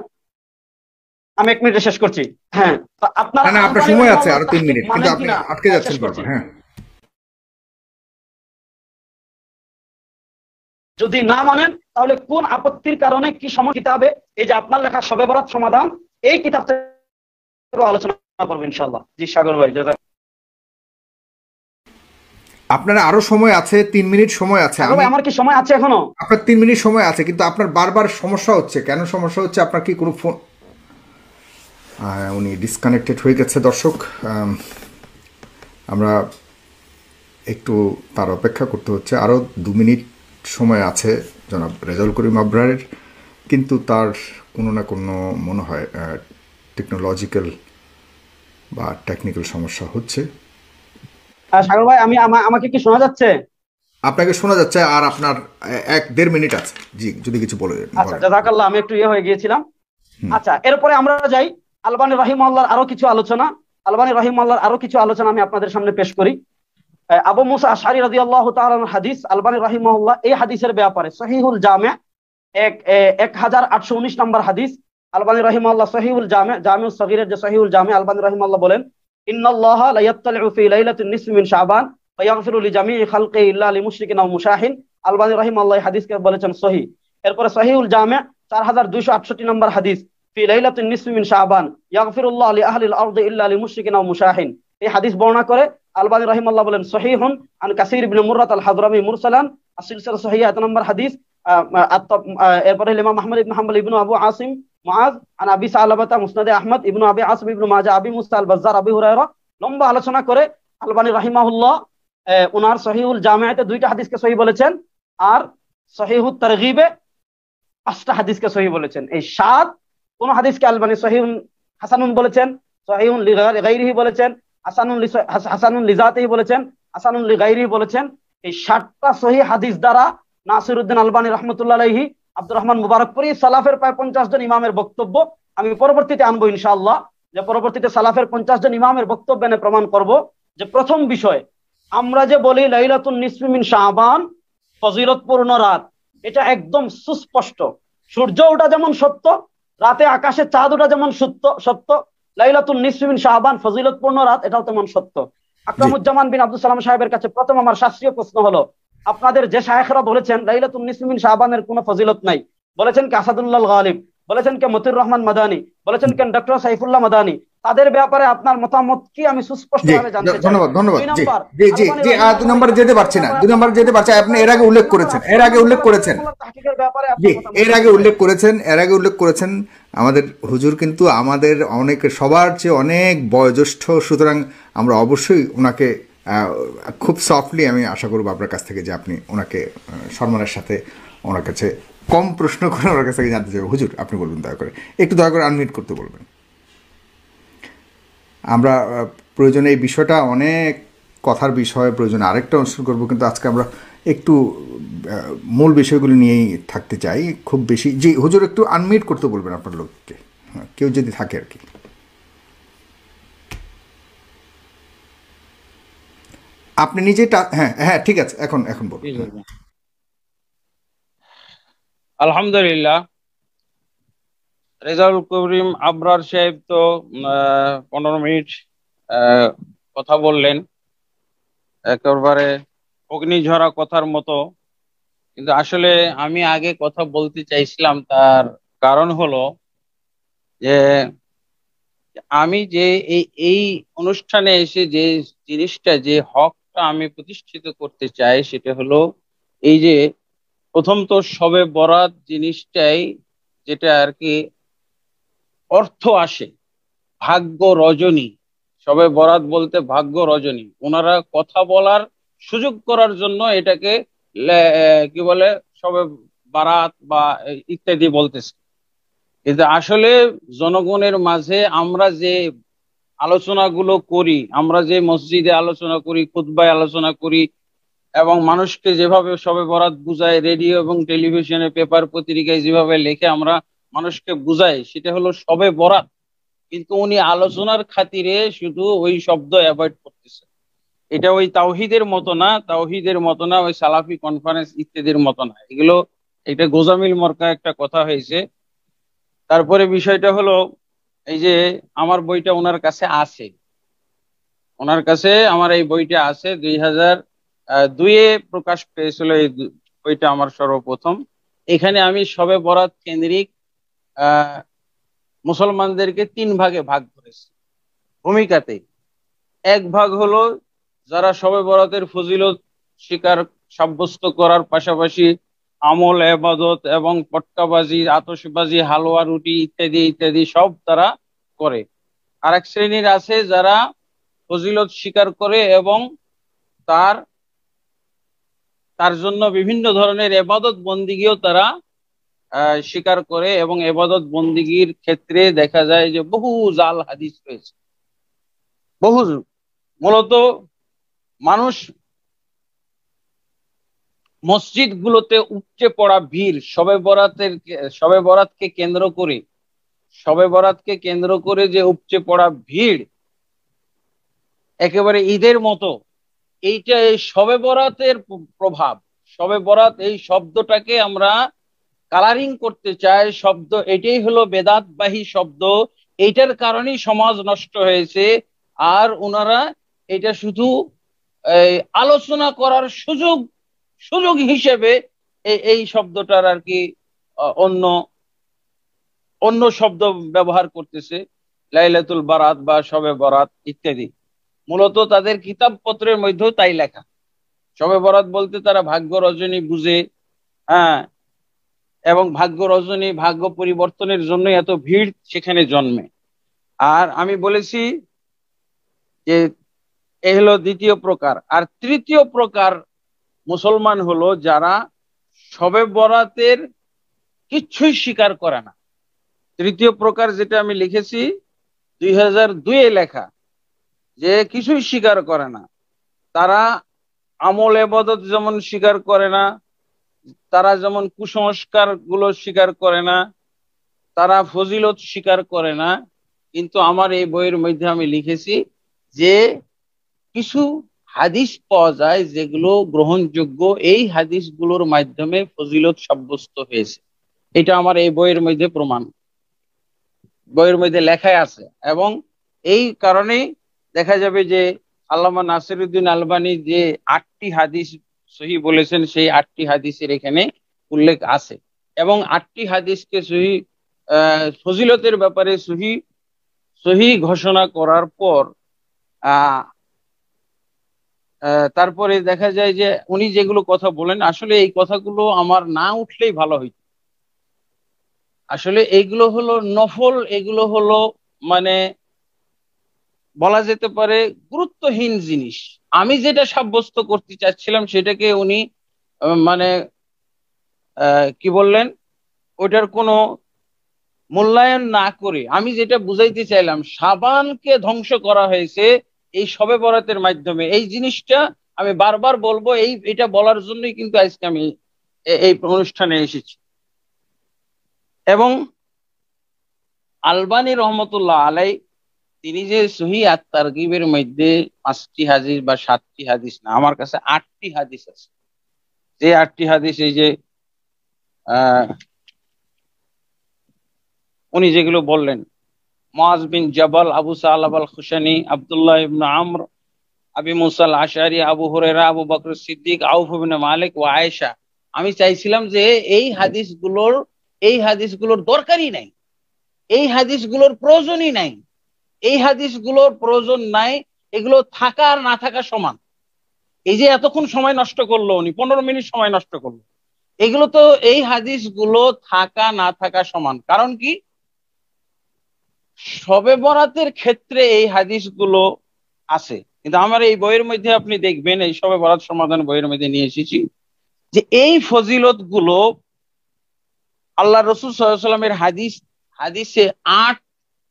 আমি 1 মিনিটে শেষ করছি। হ্যাঁ, আপনার সময় আছে আরো 3 মিনিট, কিন্তু আপনি আটকে যাচ্ছেন বারবার। হ্যাঁ, যদি না মানেন তাহলে কোন আপত্তির কারণে কি সময় কিতাবে এই যে আপনার লেখা শবে বরাত সমাধান, এই কিতাব থেকে আলোচনা করব ইনশাআল্লাহ। জি সাগর ভাই, আপনার আরো সময় আছে, 3 মিনিট সময় আছে। আমার কি সময় আছে এখনো? আপনার 3 মিনিট সময় আছে, কিন্তু আপনার বারবার সমস্যা হচ্ছে। কেন সমস্যা হচ্ছে? আপনার কি কোনো ফোন? উনি ডিসকানেক্টেড হয়ে গেছে। দর্শক, আমরা একটু তার অপেক্ষা করতে হচ্ছে। আরও 2 মিনিট সময় আছে জনাব রেজাউল করিম আবরারের, কিন্তু তার কোনো না কোনো মনে হয় টেকনোলজিক্যাল বা টেকনিক্যাল সমস্যা হচ্ছে। সাগর ভাই, আমাকে কি শোনা যাচ্ছে? আপনাকে শোনা যাচ্ছে, আর আপনার 1-1.5 মিনিট আছে। জি, যদি কিছু বলে। আচ্ছা, জাযাকাল্লাহ, আমি একটু হয়ে গিয়েছিলাম। আচ্ছা, এরপরে আমরা যাই আলবানী রাহিমাহুল্লাহর আরো কিছু আলোচনা। আলবানী রাহিমাহুল্লাহর আরো কিছু আলোচনা আমি আপনাদের সামনে পেশ করি। আবু মুসা আশআরী রাদিয়াল্লাহু তাআলা হাদিস, আলবানী রাহিমাহুল্লাহ এই হাদিসের ব্যাপারে সহিহুল জামি' 1819 নম্বর হাদিস। আলবানী রাহিমাহুল্লাহ সহিহুল জামিউস সগীরের যে সহিহুল জামি', আলবানী রাহিমাহুল্লাহ বলেন, ইন্নাল্লাহা লা ইয়াত্তালি'ু ফি লাইলাতিন নিসফি মিন শাবান ফায়াগফিরু লিজামি'i খালকিহি ইল্লা লিমুশরিকিন আও মুশাহিন। আলবানী রাহিমাহুল্লাহ এই হাদিসকে বলেছেন সহিহ। এরপরে সহিহুল জামি' 4268 নম্বর হাদিস, ফি লাইলাতিন নিসফি মিন শাবান ইয়াগফিরুল্লাহু লি আহলিল আরদি ইল্লা লিমুশরিকিন আও মুশাহিন। এই হাদিস বর্ণনা করে আলবানী রাহিমাহুল্লাহ বলেন সহিহুন আন কাসীর ইবনে মুররাত আল হাযরামি মুরসালান, as-সিলসিলা সহিহা 1 নম্বর হাদিস। এরপরে ইমাম আহমদ ইবনে হাম্বল, ইবনে আবু আসিম মুআজ, আন আবি সালাবাতা মুসনাদে আহমদ, ইবনে আবি আসিম, ইবনে মাজাহ, আবি মুসা আল বাজ্জার, আবি হুরায়রা। লম্বা আলোচনা করে আলবানী রাহিমাহুল্লাহ ওনার সহিহুল জামিআতে 2টা হাদিসকে সহিহ বলেছেন, আর সহিহুত তারগিবে 5টা হাদিসকে সহিহ বলেছেন। এই 7 কোন হাদিসকে আলবানী সহিহুন হাসানুন বলেছেন, সহিহুন লিগাইরিহি বলেছেন, হাসানুন লিজাতিহি বলেছেন, হাসানুন লিগাইরিহি বলেছেন। এই 7টা সহিহ হাদিস দ্বারা নাসিরউদ্দিন আলবানী রাহমাতুল্লাহ আলাইহি আব্দুর রহমান মুবারকপুরি সালাফের প্রায় 50 জন ইমামের বক্তব্য আমি পরবর্তীতে আনবো ইনশাআল্লাহ, যে পরবর্তীতে সালাফের 50 জন ইমামের বক্তব্য এনে প্রমাণ করব যে প্রথম বিষয়, আমরা যে বলি লাইলাতুন নিসফি মিন শাবান ফজিলতপূর্ণ রাত, এটা একদম সুস্পষ্ট। সূর্য ওঠা যেমন সত্য, রাতে আকাশে চাঁদ ওঠা যেমন সত্য, লাইলাতুন নিসফি মিন শাবান ফজিলতপূর্ণ রাত এটাও তেমন সত্য। আকরামুজ্জামান বিন আব্দুল সালাম সাহেবের কাছে প্রথম আমার শাস্ত্রীয় প্রশ্ন হলো, আপনাদের যে শায়েখরা বলেছেন লাইলাতুন নিসফি মিন শাবানের কোনো ফজিলত নাই, বলেছেন কে আসাদুল্লাহ গালিব, বলেছেন কে মতিউর রহমান মাদানী, বলেছেন কে ডক্টর সাইফুল্লাহ মাদানী, তাদের ব্যাপারে আপনার মতামত কি আমি সুস্পষ্টভাবে জানতে চাই। ধন্যবাদ ধন্যবাদ। দুই জি নাম্বার, জি জি জি 2 নম্বরে যেতে পারছি না, 2 নম্বরে যেতে পারছি। আপনি এর আগে উল্লেখ করেছেন, তাহকিকের ব্যাপারে জি আপনার মতামত এর আগে উল্লেখ করেছেন আমাদের হুজুর কিন্তু আমাদের অনেক সবার চেয়ে অনেক বয়োজ্যেষ্ঠ, সুতরাং আমরা অবশ্যই ওনাকে খুব সফটলি আমি আশা করবো আপনার কাছ থেকে যে আপনি ওনাকে সম্মানের সাথে ওনার কাছে কম প্রশ্ন করে ওনার কাছ থেকে জানতে চাইবো। হুজুর আপনি বলবেন, দয়া করে আনমিউট করতে বলবেন। আমরা প্রয়োজনে এই বিষয়টা অনেক কথার বিষয়, প্রয়োজনে আরেকটা অনুষ্ঠান করবো, কিন্তু আজকে আমরা একটু মূল বিষয়গুলি নিয়েই থাকতে চাই খুব বেশি। জি হুজুর একটু আনমিউট করতে বলবেন আপনার লোককে, কেউ যদি থাকে আর কি। আপনি নিজেই হ্যাঁ হ্যাঁ ঠিক আছে, এখন বলুন। আলহামদুলিল্লাহ, রেজাউল করিম আবরার সাহেব তো 15 মিনিট কথা বললেন, একেবারে অগ্নিঝরা কথার মতো। কিন্তু আসলে আমি আগে কথা বলতে চাইছিলাম, তার কারণ হলো যে আমি যে এই অনুষ্ঠানে এসে যে জিনিসটা, যে হকটা আমি প্রতিষ্ঠিত করতে চাই, সেটা হলো এই যে প্রথম তো শবে বরাত জিনিসটাই, যেটা আর কি অর্থ আসে ভাগ্য রজনী। শবে বরাত বলতে ভাগ্য রজনী, ওনারা কথা বলার সুযোগ করার জন্য এটাকে কি বলে শবে বারাত বা ইত্যাদি বলতেছে। কিন্তু আসলে জনগণের মাঝে আমরা যে আলোচনাগুলো করি, আমরা যে মসজিদে আলোচনা করি, খুতবায় আলোচনা করি, এবং মানুষকে যেভাবে শবে বরাত বুঝায়, রেডিও এবং টেলিভিশনে, পেপার পত্রিকায় যেভাবে লেখে আমরা মানুষকে বুঝাই, সেটা হলো শবে বরাত। কিন্তু উনি আলোচনার খাতিরে শুধু ওই শব্দ অ্যাভয়েড করতেছে। এটা ওই তাওহীদের মতো না, ওই সালাফি কনফারেন্স ইত্যাদির মতো না। এগুলো এটা গোজামিল মরকা একটা কথা হয়েছে। তারপরে বিষয়টা হলো এই যে আমার বইটা ওনার কাছে আছে, আমার এই বইটা আছে 2002-এ প্রকাশ পেয়েছিল। এই বইটা আমার সর্বপ্রথম। এখানে আমি শবে বরাত কেন্দ্রিক মুসলমানদেরকে 3 ভাগে ভাগ করেছি ভূমিকাতে। এক ভাগ হলো যারা শবে বরাতের ফজিলত স্বীকার সাব্যস্ত করার পাশাপাশি আমল, ইবাদত এবং পটকাবাজি, আতশবাজি, হালুয়া, রুটি ইত্যাদি ইত্যাদি সব তারা করে। আরেক শ্রেণীর আছে যারা ফজিলত স্বীকার করে এবং তার জন্য বিভিন্ন ধরনের ইবাদত বন্দিগিও তারা স্বীকার করে, এবং ইবাদত বন্দিগির ক্ষেত্রে দেখা যায় যে বহু জাল হাদিস রয়েছে। মূলত মানুষ মসজিদগুলোতে উপচে পড়া ভিড় শবে বরাতকে কেন্দ্র করে যে উপচে পড়া ভিড় একেবারে ঈদের মতো, এইটা এই শবে বরাতের প্রভাব। শবে বরাত এই শব্দটাকে আমরা কালারিং করতে চাই, এটাই হলো বেদাতবাহী শব্দ, এইটার কারণেই সমাজ নষ্ট হয়েছে। আর ওনারা এটা শুধু আলোচনা করার সুযোগ হিসেবে এই শব্দটার আর কি অন্য শব্দ ব্যবহার করতেছে, লাইলাতুল বারাত বা শবে বরাত ইত্যাদি। মূলত তাদের কিতাবপত্রের মধ্যেও তাই লেখা। শবে বরাত বলতে তারা ভাগ্য রজনী বুঝে, হ্যাঁ, এবং ভাগ্য রজনী, ভাগ্য পরিবর্তনের জন্য এত ভিড় সেখানে জন্মে। আর আমি বলেছি যে এ হলো দ্বিতীয় প্রকার। আর তৃতীয় প্রকার মুসলমান হলো যারা শবে বরাতের কিচ্ছুই স্বীকার করে না। তৃতীয় প্রকার যেটা আমি লিখেছি 2002-এ লেখা, যে কিছুই স্বীকার করে না। তারা আমল ইবাদত যেমন স্বীকার করে না, তারা যেমন কুসংস্কার গুলো স্বীকার করে না, তারা ফজিলত স্বীকার করে না, কিন্তু আমার এই বইয়ের মধ্যে আমি লিখেছি যে কিছু হাদিস পাওয়া যায় যেগুলো গ্রহণযোগ্য, এই হাদিসগুলোর মাধ্যমে ফজিলত সাব্যস্ত হয়েছে। এটা আমার এই বইয়ের মধ্যে প্রমাণ, বইয়ের মধ্যে লেখাই আছে। এবং এই কারণে দেখা যাবে যে আল্লামা নাসিরউদ্দিন আলবানী যে 8টি হাদিস সহি বলেছেন, সেই 8টি হাদিসের এখানে উল্লেখ আছে। এবং 8টি হাদিসকে সহি ফজিলতের ব্যাপারে সহি সহি ঘোষণা করার পর তারপরে দেখা যায় যে উনি যেগুলো কথা বলেন, আসলে এই কথাগুলো আমার না উঠলেই ভালো হইতো। আসলে এগুলো হলো নফল, এগুলো হলো মানে বলা যেতে পারে গুরুত্বহীন জিনিস। আমি যেটা সাব্যস্ত করতে চাচ্ছিলাম সেটাকে উনি মানে কি বললেন, ওটার কোনো মূল্যায়ন না করে আমি যেটা বুঝাইতে চাইলাম, শাবানকে ধ্বংস করা হয়েছে এই শবে বরাতের মাধ্যমে। এই জিনিসটা আমি বারবার বলবো, এটা বলার জন্যই কিন্তু আজকে আমি এই অনুষ্ঠানে এসেছি। এবং আলবানী রহমতুল্লাহ আলাই তিনি যে সহি আত-তারগিবের মধ্যে 5টি হাদিস বা 7টি হাদিস না, আমার কাছে 8টি হাদিস আছে। যে 8টি হাদিস এই যে উনি যেগুলো বললেন, মুআজ বিন জাবাল, আবু সালাব আল খুশানি, আব্দুল্লাহ ইবনে আমর, আবি মুসা আল আশআরি, আবু হুরায়রা, আবু বকর সিদ্দিক, আউফ ইবনে মালিক ওয়া আয়েশা। আমি চাইছিলাম যে এই হাদিসগুলোর দরকারই নাই, এই হাদিসগুলোর প্রয়োজনই নাই, এই হাদিসগুলোর প্রয়োজন নাই, এগুলো থাকা আর না থাকা সমান। এই যে এতক্ষণ সময় নষ্ট করলো উনি, 15 মিনিট সময় নষ্ট করলো, এগুলো তো এই হাদিসগুলো থাকা না থাকা সমান। কারণ কি, শবে বরাতের ক্ষেত্রে এই হাদিসগুলো আছে, কিন্তু আমার এই বইয়ের মধ্যে আপনি দেখবেন, এই শবে বরাত সমাধান বইয়ের মধ্যে নিয়ে এসেছি যে এই ফজিলত গুলো আল্লাহ রসুল সাল্লাল্লাহু আলাইহি ওয়াসাল্লামের হাদিসে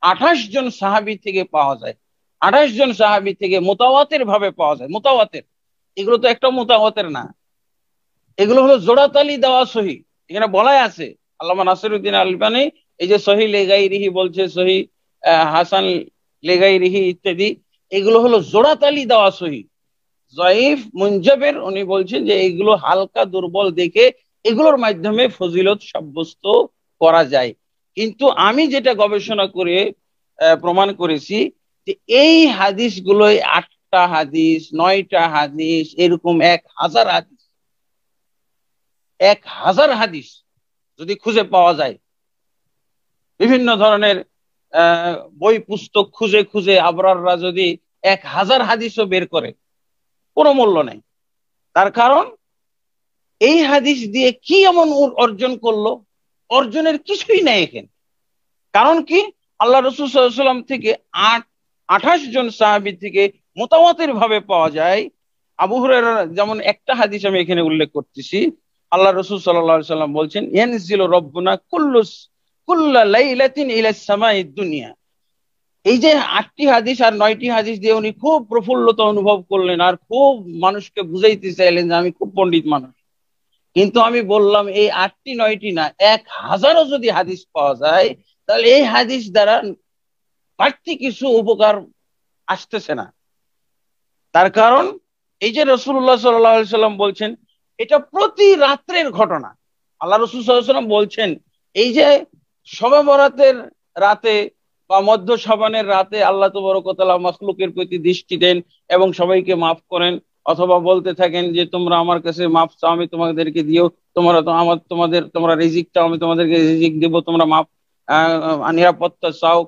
28 জন সাহাবী থেকে পাওয়া যায়। 28 জন সাহাবী থেকে মুতাওয়াতির ভাবে পাওয়া যায়। মুতাওয়াতির, এগুলো তো একটা মুতাওয়াতির না, এগুলো হলো জোড়াতালি দেওয়া সহি। এখানে বলাই আছে, আল্লামা নাসিরউদ্দিন আলবানী এই যে সহি লেগাইরিহি বলছে, সহি হাসান লেগাইরিহি ইত্যাদি, এগুলো হলো জোড়াতালি দেওয়া সহি। জয়ীফ মুনজাবের উনি বলছেন যে এগুলো হালকা দুর্বল দেখে এগুলোর মাধ্যমে ফজিলত সাব্যস্ত করা যায়। কিন্তু আমি যেটা গবেষণা করে প্রমাণ করেছি যে এই হাদিসগুলো 8টা হাদিস, 9টা হাদিস, এরকম 1000 হাদিস, 1000 হাদিস যদি খুঁজে পাওয়া যায়, বিভিন্ন ধরনের বই পুস্তক খুঁজে খুঁজে আবরাররা যদি 1000 হাদিসও বের করে, কোনো মূল্য নেই। তার কারণ এই হাদিস দিয়ে কি এমন অর্জন করলো? অর্জনের কিছুই নেই এখানে। কারণ কি, আল্লাহ রাসূল সাল্লাল্লাহু আলাইহি ওয়াসাল্লাম থেকে 28 জন সাহাবী থেকে মুতাওয়াতির ভাবে পাওয়া যায়। আবু হুরায়রা যেমন একটা হাদিস আমি এখানে উল্লেখ করতেছি, আল্লাহ রাসূল সাল্লাল্লাহু আলাইহি ওয়াসাল্লাম বলছেন, ইয়ানজিলু রাব্বুনা কুল্লা লাইলাতিন ইলাস সামাইদ দুনিয়া। এই যে 8টি হাদিস আর 9টি হাদিস দিয়ে উনি খুব প্রফুল্লতা অনুভব করলেন আর খুব মানুষকে বুঝাইতে চাইলেন যে আমি খুব পণ্ডিত মানুষ। কিন্তু আমি বললাম এই 8টি 9টি না, 1000ও যদি হাদিস পাওয়া যায়, তাহলে এই হাদিস দ্বারা বাড়তি কিছু উপকার আসতেছে না। তার কারণ এই যে রাসূলুল্লাহ সাল্লাল্লাহু আলাইহি সাল্লাম বলছেন, এটা প্রতি রাত্রের ঘটনা। আল্লাহ রাসূল সাল্লাল্লাহু আলাইহি সাল্লাম বলছেন, এই যে শবে বরাতের রাতে বা মধ্য শাবানের রাতে আল্লাহ তাবারক ওয়া তাআলা মাখলুকের প্রতি দৃষ্টি দেন এবং সবাইকে মাফ করেন, অথবা বলতে থাকেন যে তোমরা আমার কাছে মাফ চাও, আমি তোমাদেরকে দিও, তোমরা রিজিক চাও, আমি তোমাদেরকে রিজিক দেব, তোমরা মাফ নিরাপত্তা চাও,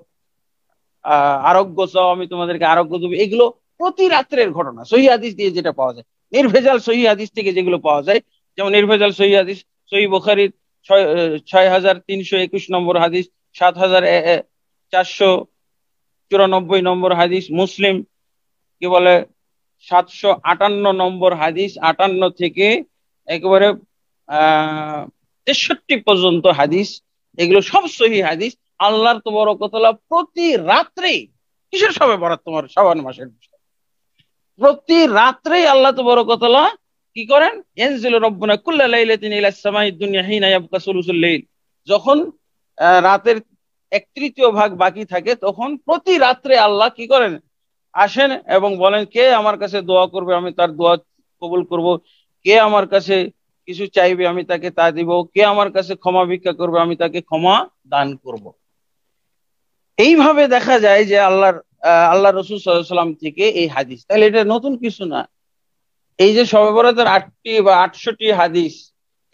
আরোগ্য চাও, আমি তোমাদেরকে আরোগ্য দেব। এগুলো প্রতি রাত্রের ঘটনা, সহিহ হাদিস দিয়ে যেটা পাওয়া যায়। নির্ভেজাল সহিহ হাদিস থেকে যেগুলো পাওয়া যায়, যেমন নির্ভেজাল সহিহ হাদিস সহিহ বুখারীর 6321 নম্বর হাদিস, 7494 নম্বর হাদিস, মুসলিম কি বলে 758 নম্বর হাদিস, 58 থেকে একেবারে 63 পর্যন্ত হাদিস, এগুলো সব সহিহ হাদিস। আল্লাহর তাবারক ওয়া তাআলা প্রতি রাত্রে, কিসের শবে বরাত, তোমার শাবান মাসের প্রতি রাত্রেই আল্লাহ তাবারক ওয়া তাআলা কি করেন, ইয়ানজিলু রাব্বুনা কুল্লা লাইলাতিন ইলাস সামাইদ দুনিয়া হিনা ইয়াবকা সুলুসুল লাইল, যখন রাতের 1/3 ভাগ বাকি থাকে তখন প্রতি রাত্রে আল্লাহ কি করেন, আসেন এবং বলেন কে আমার কাছে দোয়া করবে আমি তার দোয়া কবুল করব, কে আমার কাছে কিছু চাইবে আমি তাকে তা দিব, কে আমার কাছে ক্ষমা ভিক্ষা করবে আমি তাকে ক্ষমা দান করব। এইভাবে দেখা যায় যে আল্লাহ রসুল সাল্লাল্লাহু আলাইহি ওয়াসাল্লাম থেকে এই হাদিস, তাহলে এটা নতুন কিছু না। এই যে শবে বরাতের 8টি বা 68 হাদিস,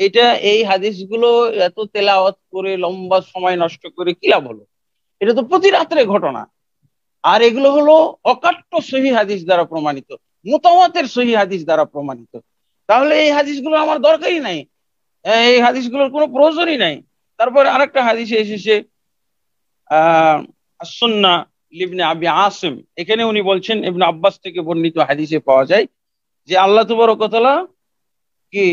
এটা এই হাদিসগুলো এত তেলাওয়াত করে লম্বা সময় নষ্ট করে কি লাভ হলো? এটা তো প্রতি রাত্রে ঘটনা। আর এগুলো হলো অকাট্য সহি হাদিস দ্বারা প্রমাণিত, মুতাওয়াতির সহি হাদিস দ্বারা প্রমাণিত। তাহলে এই হাদিসগুলো আমার দরকারই নাই, এই হাদিসগুলোর কোনো প্রয়োজনই নাই। তারপরে আরেকটা হাদিসে এসেছে সুন্নাহ লিবনে আবি আসিম, এখানে উনি বলছেন, ইবনে আব্বাস থেকে বর্ণিত হাদিসে পাওয়া যায় যে আল্লাহ তাবারক ওয়া তাআলা কি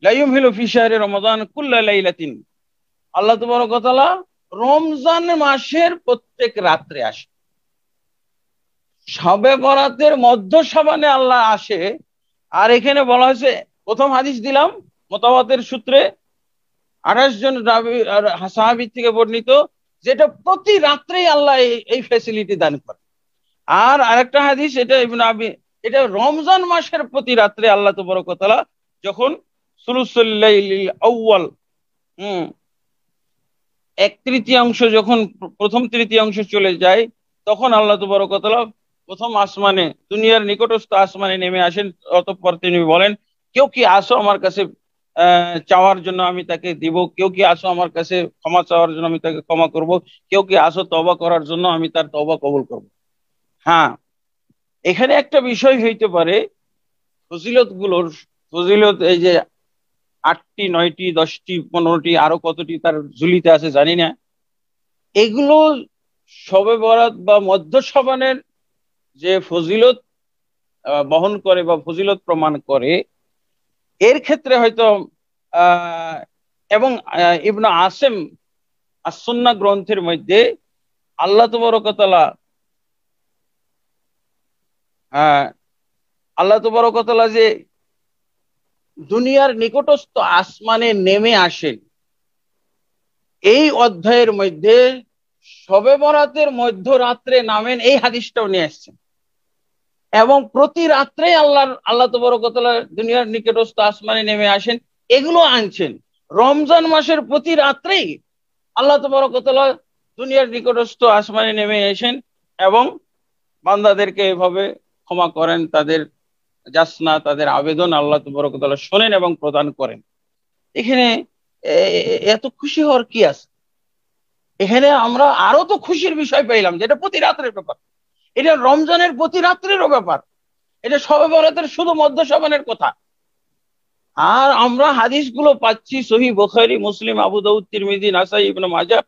লা ইউমহিলু ফি শাহরি রমাদান কুল্লা লাইলাতিন, আল্লাহ তাবারক ওয়া তাআলা রমজান মাসের প্রত্যেক রাত্রে আসে। শবে বরাতের মধ্য শাবানে আল্লাহ আসে। আর এখানে বলা হয়েছে, প্রথম হাদিস দিলাম মুতাওয়াতির সূত্রে 28 জন সাহাবী থেকে বর্ণিত, যেটা প্রতি রাত্রেই আল্লাহ এই ফ্যাসিলিটি দান করে। আর আরেকটা হাদিস, এটা ইবনে আবি, এটা রমজান মাসের প্রতি রাত্রে আল্লাহ তাবারক ওয়া তাআলা যখন সুলুসুল লাইলিল আউয়াল 1/3 যখন প্রথম তৃতীয়াংশ চলে যায়, তখন আল্লাহ তাবারক ওয়া তাআলা প্রথম আসমানে, দুনিয়ার নিকটস্থ আসমানে নেমে আসেন। অতঃপর তিনি বলেন, কেউ কি আসো আমার কাছে চাওয়ার জন্য আমি তাকে দিব, কেউ কি আসো আমার কাছে ক্ষমা চাওয়ার জন্য আমি তাকে ক্ষমা করব, কেউ কি আসো তওবা করার জন্য আমি তার তওবা কবুল করব। হ্যাঁ, এখানে একটা বিষয় হইতে পারে, ফজিলত এই যে 8টি 9টি 10টি 15টি আরো কতটি তার ঝুলিতে আছে জানি না, এগুলো শবে বরাত বা মধ্য শাবানের যে ফজিলত বহন করে বা ফজিলত প্রমাণ করে, এর ক্ষেত্রে হয়তো এবং ইবনে আসিম as-সুন্নাহ গ্রন্থের মধ্যে আল্লাহ তাবারক ওয়া তাআলা আল্লাহ তাবারক ওয়া তাআলা যে দুনিয়ার নিকটস্থ আসমানে নেমে আসেন, এই অধ্যায়ের মধ্যে শবে বরাতের মধ্যরাত্রে নামেন, এই হাদিসটাও নিয়ে আসছেন। এবং প্রতি রাত্রে আল্লাহ তাবারক ওয়া তাআলা দুনিয়ার নিকটস্থ আসমানে নেমে আসেন, এগুলো আনছেন। রমজান মাসের প্রতি রাত্রেই আল্লাহ তাবারক ওয়া তাআলা দুনিয়ার নিকটস্থ আসমানে নেমে আসেন এবং বান্দাদেরকে এভাবে ক্ষমা করেন, তাদের যাচনা তাদের আবেদন আল্লাহ তাবারক ওয়া তাআলা শোনেন এবং প্রদান করেন। এখানে এত খুশি হওয়ার কি আছে? এখানে আমরা আরো তো খুশির বিষয় পেলাম, যেটা প্রতি রাত্রের ব্যাপার, এটা রমজানের প্রতি রাত্রেরও ব্যাপার, এটা শবে বরাতের শুধু মধ্য শাবানের কথা। আর আমরা হাদিসগুলো পাচ্ছি সহিহ বুখারী, মুসলিম, আবু দাউদ, তিরমিজি, নাসাই, ইবনে মাজাহ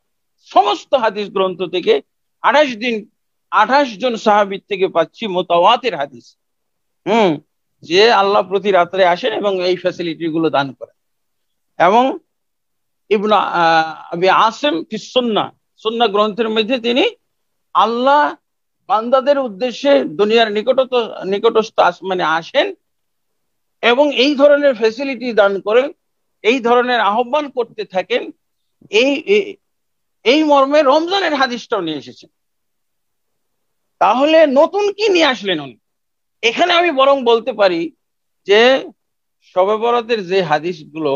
সমস্ত হাদিস গ্রন্থ থেকে 28 জন সাহাবী থেকে পাচ্ছি মুতাওয়াতির হাদিস, যে আল্লাহ প্রতি রাত্রে আসেন এবং এই ফ্যাসিলিটি গুলো দান করেন। এবং ইবনে আবি আসিম ফিস সুন্নাহ গ্রন্থের মধ্যে তিনি আল্লাহ বান্দাদের উদ্দেশ্যে দুনিয়ার নিকটস্থ আসমানে আসেন এবং এই ধরনের ফ্যাসিলিটি দান করেন, এই ধরনের আহ্বান করতে থাকেন, এই মর্মে রমজানের হাদিসটাও নিয়ে এসেছেন। তাহলে নতুন কি নিয়ে আসলেন উনি? এখানে আমি বরং বলতে পারি যে শবে বরাতের যে হাদিসগুলো,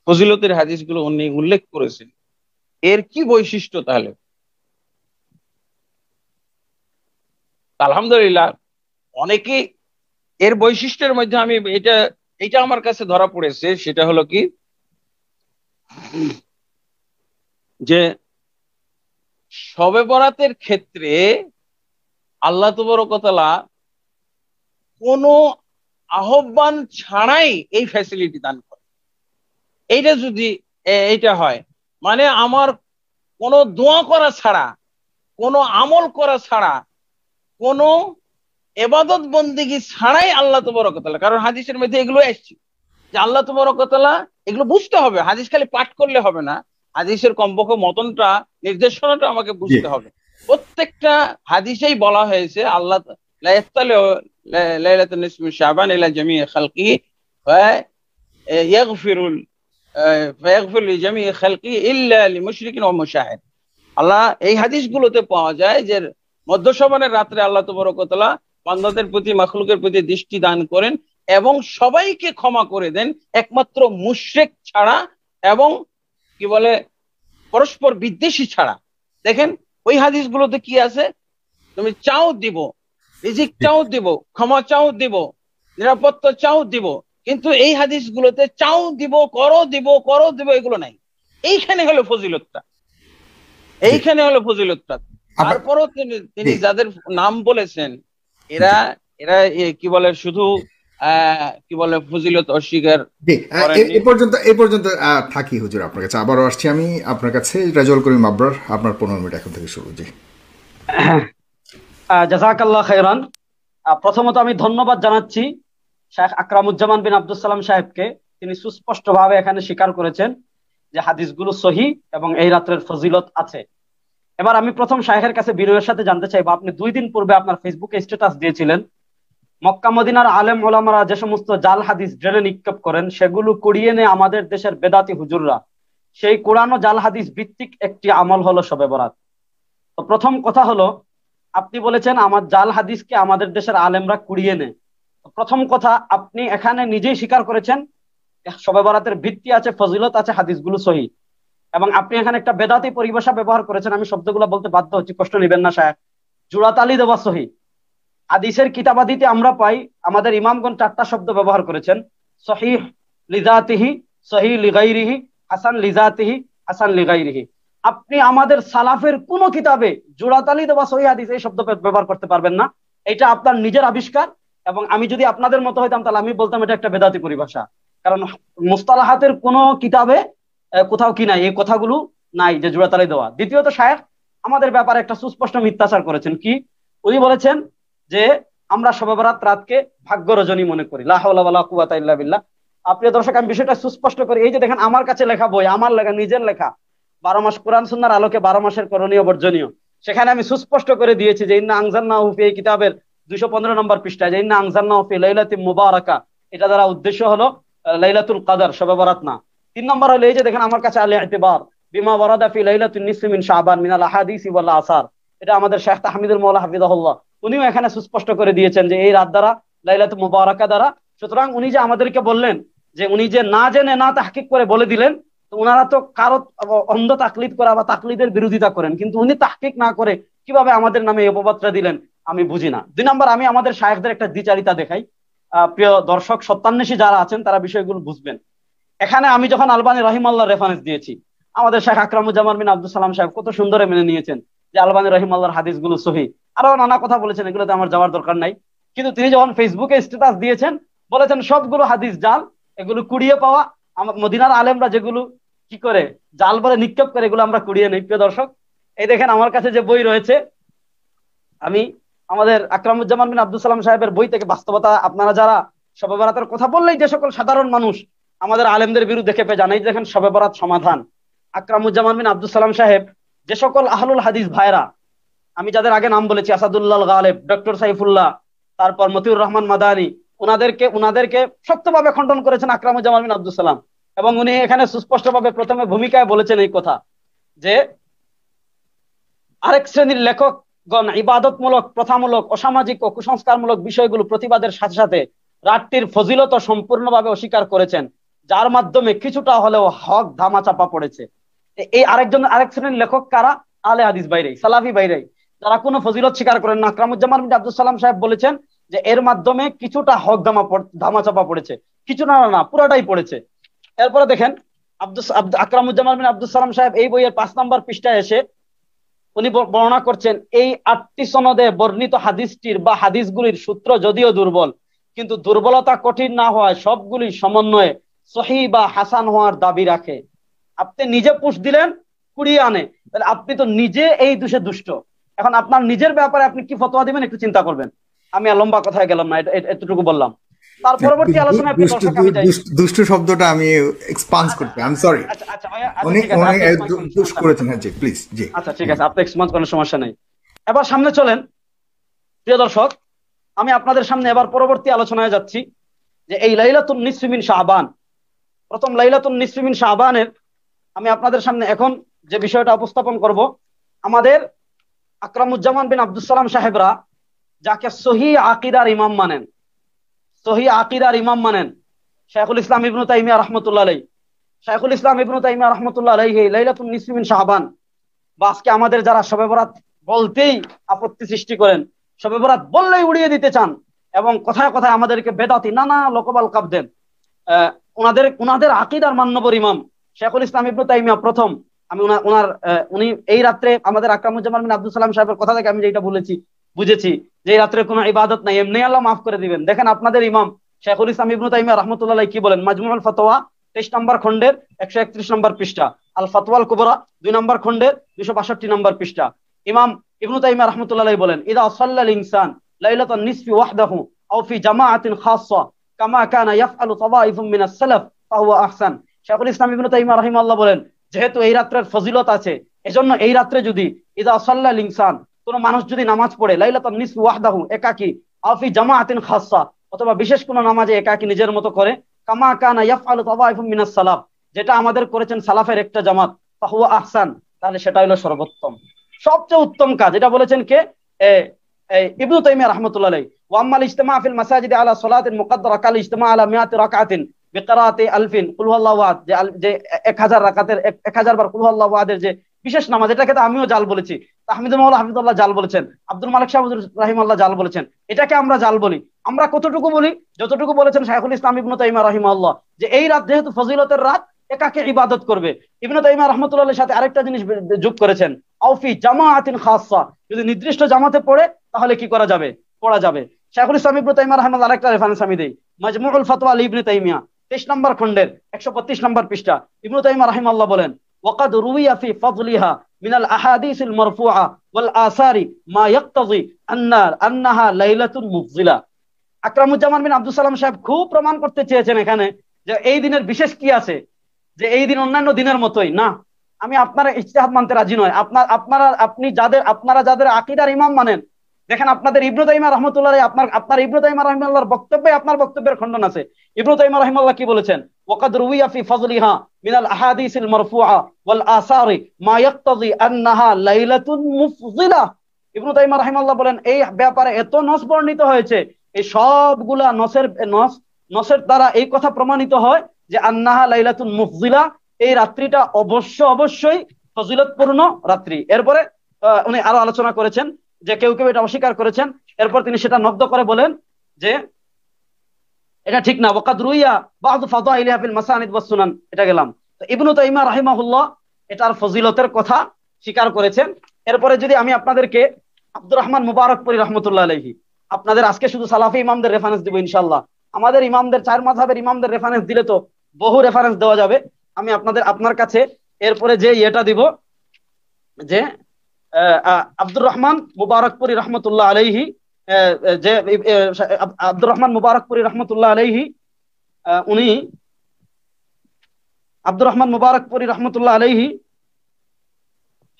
ফজিলতের হাদিসগুলো উনি উল্লেখ করেছেন, এর কি বৈশিষ্ট্য? তাহলে আলহামদুলিল্লাহ অনেকে এর বৈশিষ্ট্যের মধ্যে আমি এটা আমার কাছে ধরা পড়েছে, সেটা হলো কি যে শবে বরাতের ক্ষেত্রে আল্লাহ তাবারক ওয়া তাআলা কোনো আহ্বান ছাড়াই এই ফ্যাসিলিটি দান করে। এইটা যদি এইটা হয়, মানে আমার কোনো দোয়া করা ছাড়া, কোনো আমল করা ছাড়া, কোনো ইবাদত বন্দেগী ছাড়াই আল্লাহ তাবারক ওয়া তাআলা, কারণ হাদিসের মধ্যে এগুলো আসছে যে আল্লাহ তাবারক ওয়া তাআলা, এগুলো বুঝতে হবে, হাদিস খালি পাঠ করলে হবে না, হাদিসের কমপক্ষে মতনটা, নির্দেশনাটা আমাকে বুঝতে হবে। প্রত্যেকটা হাদিসেই বলা হয়েছে আল্লাহ ليلة النصف من شعبان إلى جميع خلقه فيغفر فيغفر لجميع خلقه إلا لمشرك ومشاهد। আল্লাহ এই হাদিসগুলোতে পাওয়া যায় যে মধ্য শাবানের রাত্রে আল্লাহ তাবারক ওয়া তাআলা বান্দাদের প্রতি, মাখলুকের প্রতি দৃষ্টি দান করেন এবং সবাইকে ক্ষমা করে দেন একমাত্র মুশরিক ছাড়া এবং কি বলে পরস্পর বিদ্বেষী ছাড়া। দেখেন ওই হাদিসগুলোতে কি আছে, তুমি চাও দিব, রিজিক চাও দিব, ক্ষমা চাও দিব, নিরাপত্তা চাও দিব, কিন্তু এই হাদিসগুলোতে চাও দিব, করো দিব, করো দিব এগুলো নাই। এইখানে হলো ফজিলতটা, এইখানে হলো ফজিলতটা। তারপরও তিনি যাদের নাম বলেছেন এরা এরা কি বলে শুধু কি বলে ফজিলত অস্বীকার এই পর্যন্ত থাকি হুজুর আপনার কাছে। আবারও আসছি আমি আপনার কাছে, রেজাউল করিম আবরার, আপনার 15 মিনিট এখন থেকে শুরু। জি জাযাকাল্লাহ খাইরান। প্রথমত আমি ধন্যবাদ জানাচ্ছি শেখ আকরামুজ্জামান বিন আব্দুস সালাম সাহেবকে। তিনি সুস্পষ্টভাবে এখানে স্বীকার করেছেন যে হাদিসগুলো সহিহ এবং এই রাত্রের ফজিলত আছে। এবার আমি প্রথম শাইখের কাছে বিনয়ের সাথে জানতে চাইবো, আপনি 2 দিন পূর্বে আপনার ফেসবুকে স্ট্যাটাস দিয়েছিলেন মক্কা মদিনার আলেম ওলামারা যে সমস্ত জাল হাদিস ড্রেনে নিক্ষেপ করেন সেগুলো কুড়িয়ে এনে আমাদের দেশের বেদাতি হুজুররা সেই কোরআন ও জাল হাদিস ভিত্তিক একটি আমল হলো শবে বরাত। তো প্রথম কথা হলো, আপনি বলেছেন আমার জাল হাদিসকে আমাদের দেশের আলেমরা কুড়িয়ে নেয়। প্রথম কথা, আপনি এখানে নিজেই স্বীকার করেছেন শবে বরাতের ভিত্তি আছে, ফজিলত আছে, হাদিসগুলো সহিহ, এবং আপনি এখানে একটা বেদাতি পরিভাষা ব্যবহার করেছেন। আমি শব্দগুলো বলতে বাধ্য হচ্ছি, কষ্ট নেবেন না সাহেব। জোড়াতালি দেওয়া সহিহ। হাদিসের কিতাবাদিতে আমরা পাই আমাদের ইমামগণ 4টা শব্দ ব্যবহার করেছেন, সহিহ লিজাতিহি, সহিহ লিগাইরিহি, হাসান লিজাতিহি, হাসান লিগাইরিহি। আপনি আমাদের সালাফের কোন কিতাবে জোড়াতালি দেওয়া সহিহ হাদিস এই শব্দ ব্যবহার করতে পারবেন না। এটা আপনার নিজের আবিষ্কার, এবং আমি যদি আপনাদের মতো হইতাম তাহলে আমি বলতাম এটা একটা বেদাতি পরিভাষা, কারণ মুস্তালাহাতের কোন কিতাবে কোথাও কি নাই এই কথাগুলো নাই যে জোড়াতালি দেওয়া। দ্বিতীয়ত শায়েখ আমাদের ব্যাপারে একটা সুস্পষ্ট মিথ্যাচার করেছেন। কি উনি বলেছেন যে আমরা শবে বরাত রাতকে ভাগ্য রজনী মনে করি। লা হাওলা ওয়ালা কুওয়াতা ইল্লা বিল্লাহ। প্রিয় দর্শক, আমি বিষয়টা সুস্পষ্ট করি। এই যে দেখেন আমার কাছে লেখা বই, আমার লেখা, নিজের লেখা 12 মাস কোরআন সুন্নাহর আলোকে 12 মাসের করণীয় বর্জনীয়, সেখানে আমি সুস্পষ্ট করে দিয়েছি যে ইন্না আনজালনাহু ফি কিতাবের 215 নম্বর পৃষ্ঠায় যে ইন্না আনজালনাহু ফি লাইলাতিন মুবারাকা, এটা দ্বারা উদ্দেশ্য হলো লাইলাতুল কদর, শবে বরাত না। 3 নম্বর হলো এই যে দেখেন আমার কাছে আল ইতিবার বিমা ওয়ারাদা ফি লাইলাতুন নিসফি মিন শাবান মিনাল আহাদিসি ওয়াল আসার, এটা আমাদের শেখ তাহমিদুল মাওলা হাফিজাহুল্লাহ উনিও এখানে সুস্পষ্ট করে দিয়েছেন যে এই রাত দ্বারা, লাইলাতুল মুবারাকা দ্বারা। সুতরাং উনি যে আমাদেরকে বললেন যে উনি যে না জেনে না তাহকিক করে বলে দিলেন, তো ওনারা তো কারো অন্ধ তাকলিদ করা বা তাকলিদের বিরোধিতা করেন, কিন্তু উনি তাহকিক না করে কিভাবে আমাদের নামে এই অপবাদটা দিলেন আমি বুঝি না। 2 নম্বর, আমি আমাদের শায়েখদের একটা দ্বিচারিতা দেখাই। প্রিয় দর্শক সত্যান্বেষী যারা আছেন তারা বিষয়গুলো বুঝবেন। এখানে আমি যখন আলবানী রহিমাল্লাহ রেফারেন্স দিয়েছি, আমাদের শেখ আকরামুজ্জামান বিন আব্দুস সালাম সাহেব কত সুন্দরে মেনে নিয়েছেন যে আলবানী রহিমাল্লাহর হাদিসগুলো সহিহ, আরো নানা কথা বলেছেন, এগুলোতে আমার যাওয়ার দরকার নাই। কিন্তু তিনি যখন ফেসবুকে স্ট্যাটাস দিয়েছেন বলেছেন সবগুলো হাদিস জাল, এগুলো কুড়িয়ে পাওয়া, মদিনার আলেমরা যেগুলো কি করে জাল বলে নিক্ষেপ করে এগুলো আমরা কুড়িয়ে নেই। প্রিয় দর্শক, এই দেখেন আমার কাছে যে বই রয়েছে, আমি আমাদের আকরামুজ্জামান বিন আব্দুস সালাম সাহেবের বই থেকে বাস্তবতা, আপনারা যারা শবে বরাতের কথা বললেই যে সকল সাধারণ মানুষ আমাদের আলেমদের বিরুদ্ধে খেপে যান, এই দেখেন শবে বরাত সমাধান। আকরামুজ্জামান বিন আব্দুস সালাম সাহেব যে সকল আহলুল হাদিস ভাইরা, আমি যাদের আগে নাম বলেছি, আসাদুল্লাহ গালেব, ডক্টর সাইফুল্লাহ, তারপর মতিউর রহমান মাদানী, উনাদেরকে শক্তভাবে খণ্ডন করেছেন আকরামুজ্জামান বিন আব্দুস সালাম। এবং উনি এখানে সুস্পষ্টভাবে প্রথমে ভূমিকায় বলেছেন এই কথা যে আরেক শ্রেণীর লেখকগণ ইবাদতমূলক, প্রথামূলক, অসামাজিক ও কুসংস্কারমূলক বিষয়গুলো প্রতিবাদের সাথে সাথে রাতটির ফজিলত সম্পূর্ণভাবে অস্বীকার করেছেন, যার মাধ্যমে কিছুটা হলেও হক ধামাচাপা পড়েছে। এই আরেক শ্রেণীর লেখক কারা? আলে হাদিস বাইরে, সালাফি বাইরে, যারা কোনো ফজিলত স্বীকার করেন না। আকরামুজ্জামান বিন আব্দুস সালাম সাহেব বলেছেন যে এর মাধ্যমে কিছুটা হক ধামাচাপা পড়েছে, কিছু না পুরাটাই পড়েছে। এরপরে দেখেন আকরামুজ্জামান বিন আব্দুস সালাম সাহেব এই বইয়ের 5 নম্বর পৃষ্ঠায় এসে উনি বর্ণনা করছেন এই 8টি সনদে বর্ণিত হাদিসটির বা হাদিসগুলির সূত্র যদিও দুর্বল, কিন্তু দুর্বলতা কঠিন না হওয়ায় সবগুলি সমন্বয়ে সহিহ বা হাসান হওয়ার দাবি রাখে। আপনি নিজে পুশ দিলেন, কুড়িয়ে আনে, তাহলে আপনি তো নিজে এই দোষে দুষ্ট। এখন আপনার নিজের ব্যাপারে আপনি কি ফতোয়া দিবেন একটু চিন্তা করবেন। আমি আর লম্বা কথায় গেলাম না, এতটুকু বললাম। তার পরবর্তী আলোচনায় দুষ্ট শব্দটা আমি এক্সপান্স করতে, আই এম সরি। আচ্ছা ভাইয়া, উনি দুষ্ট করেছেন, হ্যাঁ জি প্লিজ জি। আচ্ছা ঠিক আছে, আপনি এক্সপান্স করার সমস্যা নেই। এবার সামনে চলেন। প্রিয় দর্শক, আমি আপনাদের সামনে এবার পরবর্তী আলোচনায় যাচ্ছি যে এই লাইলাতুন নিসফি মিন শাবান, প্রথম লাইলাতুন নিসফি মিন শাবানের আমি আপনাদের সামনে এখন যে বিষয়টা উপস্থাপন করব, আমাদের আকরামুজ্জামান বিন আব্দুস সালাম সাহেবরা যাকে সহি আকীদার ইমাম মানেন, সহি আকীদার ইমাম মানেন, শাইখুল ইসলাম ইবনু তাইমিয়া রাহমাতুল্লাহ আলাইহি, শাইখুল ইসলাম ইবনু তাইমিয়া রাহমাতুল্লাহ আলাইহি লাইলাতুন নিসফি মিন শাবান, বা আজকে আমাদের যারা শবে বরাত বলতেই আপত্তি সৃষ্টি করেন, শবে বরাত বললেই উড়িয়ে দিতে চান এবং কথায় কথায় আমাদেরকে বেদাতি নানা লোকবাল কাপ দেন, উনাদের আকীদার মান্যবর ইমাম শাইখুল ইসলাম ইবনু তাইমিয়া প্রথম, আমি উনি এই রাত্রে আমাদের আকরামুজ্জামান বিন আব্দুল সালাম সাহেবের কথা থেকে আমি যেটা বুঝেছি যে এই রাত্রে কোনো ইবাদত নাই, এমনি আল্লাহ মাফ করে দিবেন। দেখেন আপনাদের ইমাম শাইখুল ইসলাম ইবনু তাইমিয়া রাহমাতুল্লাহ আলাইহি কি বলেন, মাজমুউল ফাতওয়া 23 নম্বর খণ্ডের 131 নম্বর পৃষ্ঠা, আল ফাতওয়াল কুবরা 2 নম্বর খণ্ডের 262 নম্বর পৃষ্ঠা, ইমাম ইবনু তাইমিয়া রাহমাতুল্লাহ আলাইহি বলেন, ইদা সাল্লাল ইনসান লাইলাতান নিসফি ওয়াহদাহু আও ফি জামাআতিন খাসসা কামা কানা ইয়াফআলু তাওয়াইফুম মিনাস সালাফ ফাহুয়া আহসান। শাইখুল ইসলাম ইবনু তাইমিয়া রাহিমাহুল্লাহ বলেন, যেহেতু এই রাত্রের ফজিলত আছে, এজন্য এই রাত্রে যদি ইদা সাল্লাল ইনসান, কোন মানুষ যদি নামাজ পড়ে লাইলাতুন নিসফি ওয়াহদাহু একাকী, আও ফি জামাআতিন খাসসা অথবা বিশেষ কোন নামাজে একাকী নিজের মতো করে, কামা কানা ইয়াফআলু তাওয়াইফুম মিনাস সালাফ, যেটা আমাদের করেছেন সালাফের একটা জামাত, ফাহুয়া আহসান, তাহলে সেটা হলো সর্বোত্তম, সবচেয়ে উত্তম কাজ। এটা বলেছেন কে? ইবনু তাইমিয়া রাহমাতুল্লাহ আলাইহি। ওয়া আম্মাল ইজতিমা ফিল মাসাজিদ আলা সালাতিন মুকদ্দারা কাল ইজতিমা আলা মিয়াতি রাকাতিন বিকিরাআতি আলফিন কুল হুয়াল্লাহু আহাদ, যে 1000 রাকাতের 1000 বার কুল হুয়াল্লাহু আহাদের যে বিশেষ নামাজ, এটাকে তো আমিও জাল বলেছি, তাহমিদুল মাওলা হাফিজুল্লাহ জাল বলেছেন, আব্দুল মালিক শাহ রাহিমাহুল্লাহ জাল বলেছেন, এটাকে আমরা জাল বলি। আমরা কতটুকু বলি? যতটুকু বলেছেন শাইখুল ইসলাম ইবনু তাইমিয়া রাহিমাহুল্লাহ, যে এই রাত যেহেতু ফজিলতের রাত, একাকে ইবাদত করবে। ইবনু তাইমিয়া রাহমাতুল্লাহর সাথে আরেকটা জিনিস যোগ করেছেন, আউফি জামাআতিন খাসসা, যদি নির্দিষ্ট জামাতে পড়ে তাহলে কি করা যাবে? পড়া যাবে। শাইখুল ইসলাম ইবনু তাইমিয়া রাহিমাহুল্লাহ আরেকটা রেফারেন্স আমি দেই, মাজমুউল ফাতওয়া ইবনে তাইমিয়া 23 নম্বর খণ্ডের 125 নম্বর পৃষ্ঠা, ইবনু তাইমিয়া রাহিমাহুল্লাহ বলেন, ওয়াকাদ রুইয়া ফি ফাদলিহা মিনাল আহাদিসিল মারফুআ ওয়াল আসারি মা ইয়াক্তাজি আন্নাহা লাইলাতুন মুফজিলা। আকরামুজ্জামান বিন আব্দুল সালাম সাহেব খুব প্রমাণ করতে চেয়েছেন এখানে যে এই দিনের বিশেষ কি আছে, যে এই দিন অন্যান্য দিনের মতোই না। আমি আপনারা ইজতিহাদ মানতে রাজি নয়, আপনারা যাদের আকীদার ইমাম মানেন, দেখেন আপনাদের ইবনু তাইমিয়া রাহমাতুল্লাহ আলাইহি, আপনার ইবনু তাইমিয়া রাহিমাহুল্লাহর বক্তব্যে আপনার বক্তব্যের খণ্ডন আছে। ইবনু তাইমিয়া রাহিমাহুল্লাহ কি বলেছেন? ওয়াকাদ রুইয়া ফি ফাযলিহা মিনাল আহাদিসিল মারফুআ ওয়াল আসারি মা ইয়াক্তাজি আন্নাহা লাইলাতুন মুফজিলা। ইবনু তাইমিয়া রাহিমাহুল্লাহ বলেন, এই ব্যাপারে এত নস বর্ণিত হয়েছে, এই সবগুলা নসের দ্বারা এই কথা প্রমাণিত হয় যে আন্নাহা লাইলাতুন মুফজিলা, এই রাত্রিটা অবশ্যই ফজিলতপূর্ণ রাত্রি। এরপরে উনি আরো আলোচনা করেছেন যে কেউ এটা অস্বীকার করেছেন, এরপর তিনি সেটা নগ্ন করে বলেন যে এটা ঠিক না। ওয়াকাদ রুইয়া বা'দু ফাদাইলিহা ফিল মাসানিদ ওয়াস সুনান, এটা গেলাম। তো ইবনু তাইমিয়া রাহিমাহুল্লাহ এটার ফজিলতের কথা স্বীকার করেছেন। এরপরে যদি আমি আপনাদেরকে আব্দুর রহমান মুবারকপুরী রাহমাতুল্লাহ আলাইহি, আপনাদের আজকে শুধু সালাফি ইমামদের রেফারেন্স দিব ইনশাআল্লাহ, আমাদের ইমামদের 4 মাযহাবের ইমামদের রেফারেন্স দিলে তো বহু রেফারেন্স দেওয়া যাবে। আমি আপনার কাছে এরপরে যে এটা দিব, যে আব্দুর রহমান মুবারকপুরী রাহমাতুল্লাহ আলাইহি, যে আব্দুর রহমান মুবারকপুরী রাহমাতুল্লাহ আলাইহি, উনি আব্দুর রহমান মুবারকপুরী রাহমাতুল্লাহ আলাইহি,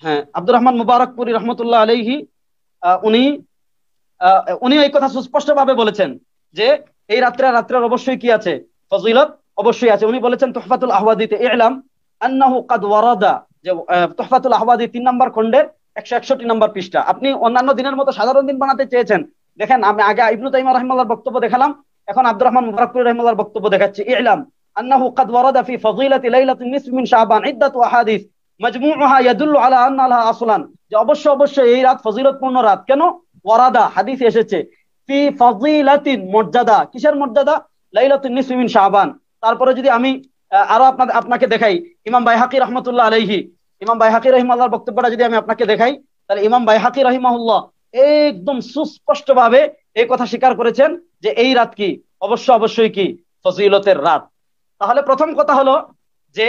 হ্যাঁ আব্দুর রহমান মুবারকপুরী রাহমাতুল্লাহ আলাইহি, উনি এই কথা সুস্পষ্ট ভাবে বলেছেন যে এই রাত্রের অবশ্যই কি আছে? ফজিলত অবশ্যই আছে। উনি বলেছেন তুহফাতুল আহওয়াদিতে, ইলাম আন্নাহু কাদ ওয়ারাদা, যে তুহফাতুল আহওয়াদি 3 নম্বর খণ্ডের 161 নম্বর পৃষ্ঠা। আপনি অন্যান্য দিনের মতো সাধারণ দিন বানাতে চেয়েছেন, দেখেন আমি আগে ইবনু তাইমিয়া রাহিমাহুল্লাহর বক্তব্য দেখালাম, এখন আব্দুর রহমান মুবারকপুরী রাহিমাহুল্লাহর বক্তব্য দেখাচ্ছি। ইলাম আন্নাহু কাদ ওয়ারাদা ফি ফাযিলাতি লাইলাতুন নিসফি মিন শাবান ইদ্দাতু আহাদিস মাজমুউহা ইয়াদুল্লু আলা আন্না লাহা আসলান, যে অবশ্যই এই রাত ফজিলতপূর্ণ রাত। কেন? ওয়ারাদা, হাদিসে এসেছে, ফি ফাযিলাতিন, মর্যাদা, কিসের মর্যাদা? লাইলাতুন নিসফি মিন শাবান। তারপরে যদি আমি আরো আপনাকে দেখাই, ইমাম বাইহাকি রাহমাতুল্লাহ আলাইহি, ইমাম বাইহাকি রাহিমাহুল্লাহর বক্তব্যটা যদি আমি আপনাকে দেখাই, তাহলে ইমাম বাইহাকি রাহিমাহুল্লাহ একদম সুস্পষ্ট ভাবে এই কথা স্বীকার করেছেন যে এই রাত কি? অবশ্যই কি? ফজিলতের রাত। তাহলে প্রথম কথা হলো যে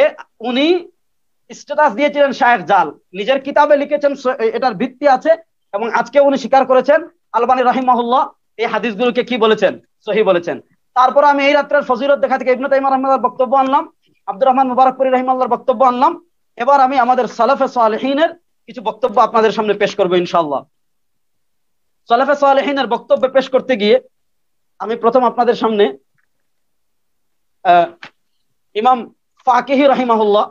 উনি স্ট্যাটাস দিয়েছিলেন শায়েখ জাল, নিজের কিতাবে লিখেছেন, এটার ভিত্তি আছে, এবং আজকে উনি স্বীকার করেছেন আলবানী রাহিমাহুল্লাহ এই হাদিসগুলোকে কি বলেছেন? সহিহ বলেছেন। তারপর আমি এই রাত্রের ফজিলত দেখা থেকে ইবনে তাইমিয়া রাহিমাহুল্লাহর বক্তব্য আনলাম, আব্দুর রহমান মুবারকপুরী রাহিমাহুল্লাহর বক্তব্য আনলাম। এবার আমি আমাদের সালাফে সালেহিনের কিছু বক্তব্য আপনাদের সামনে পেশ করব ইনশাআল্লাহ। সালাফে সালেহিনের বক্তব্য পেশ করতে গিয়ে আমি প্রথম আপনাদের সামনে ইমাম ফাকিহি রহিমাহুল্লাহ,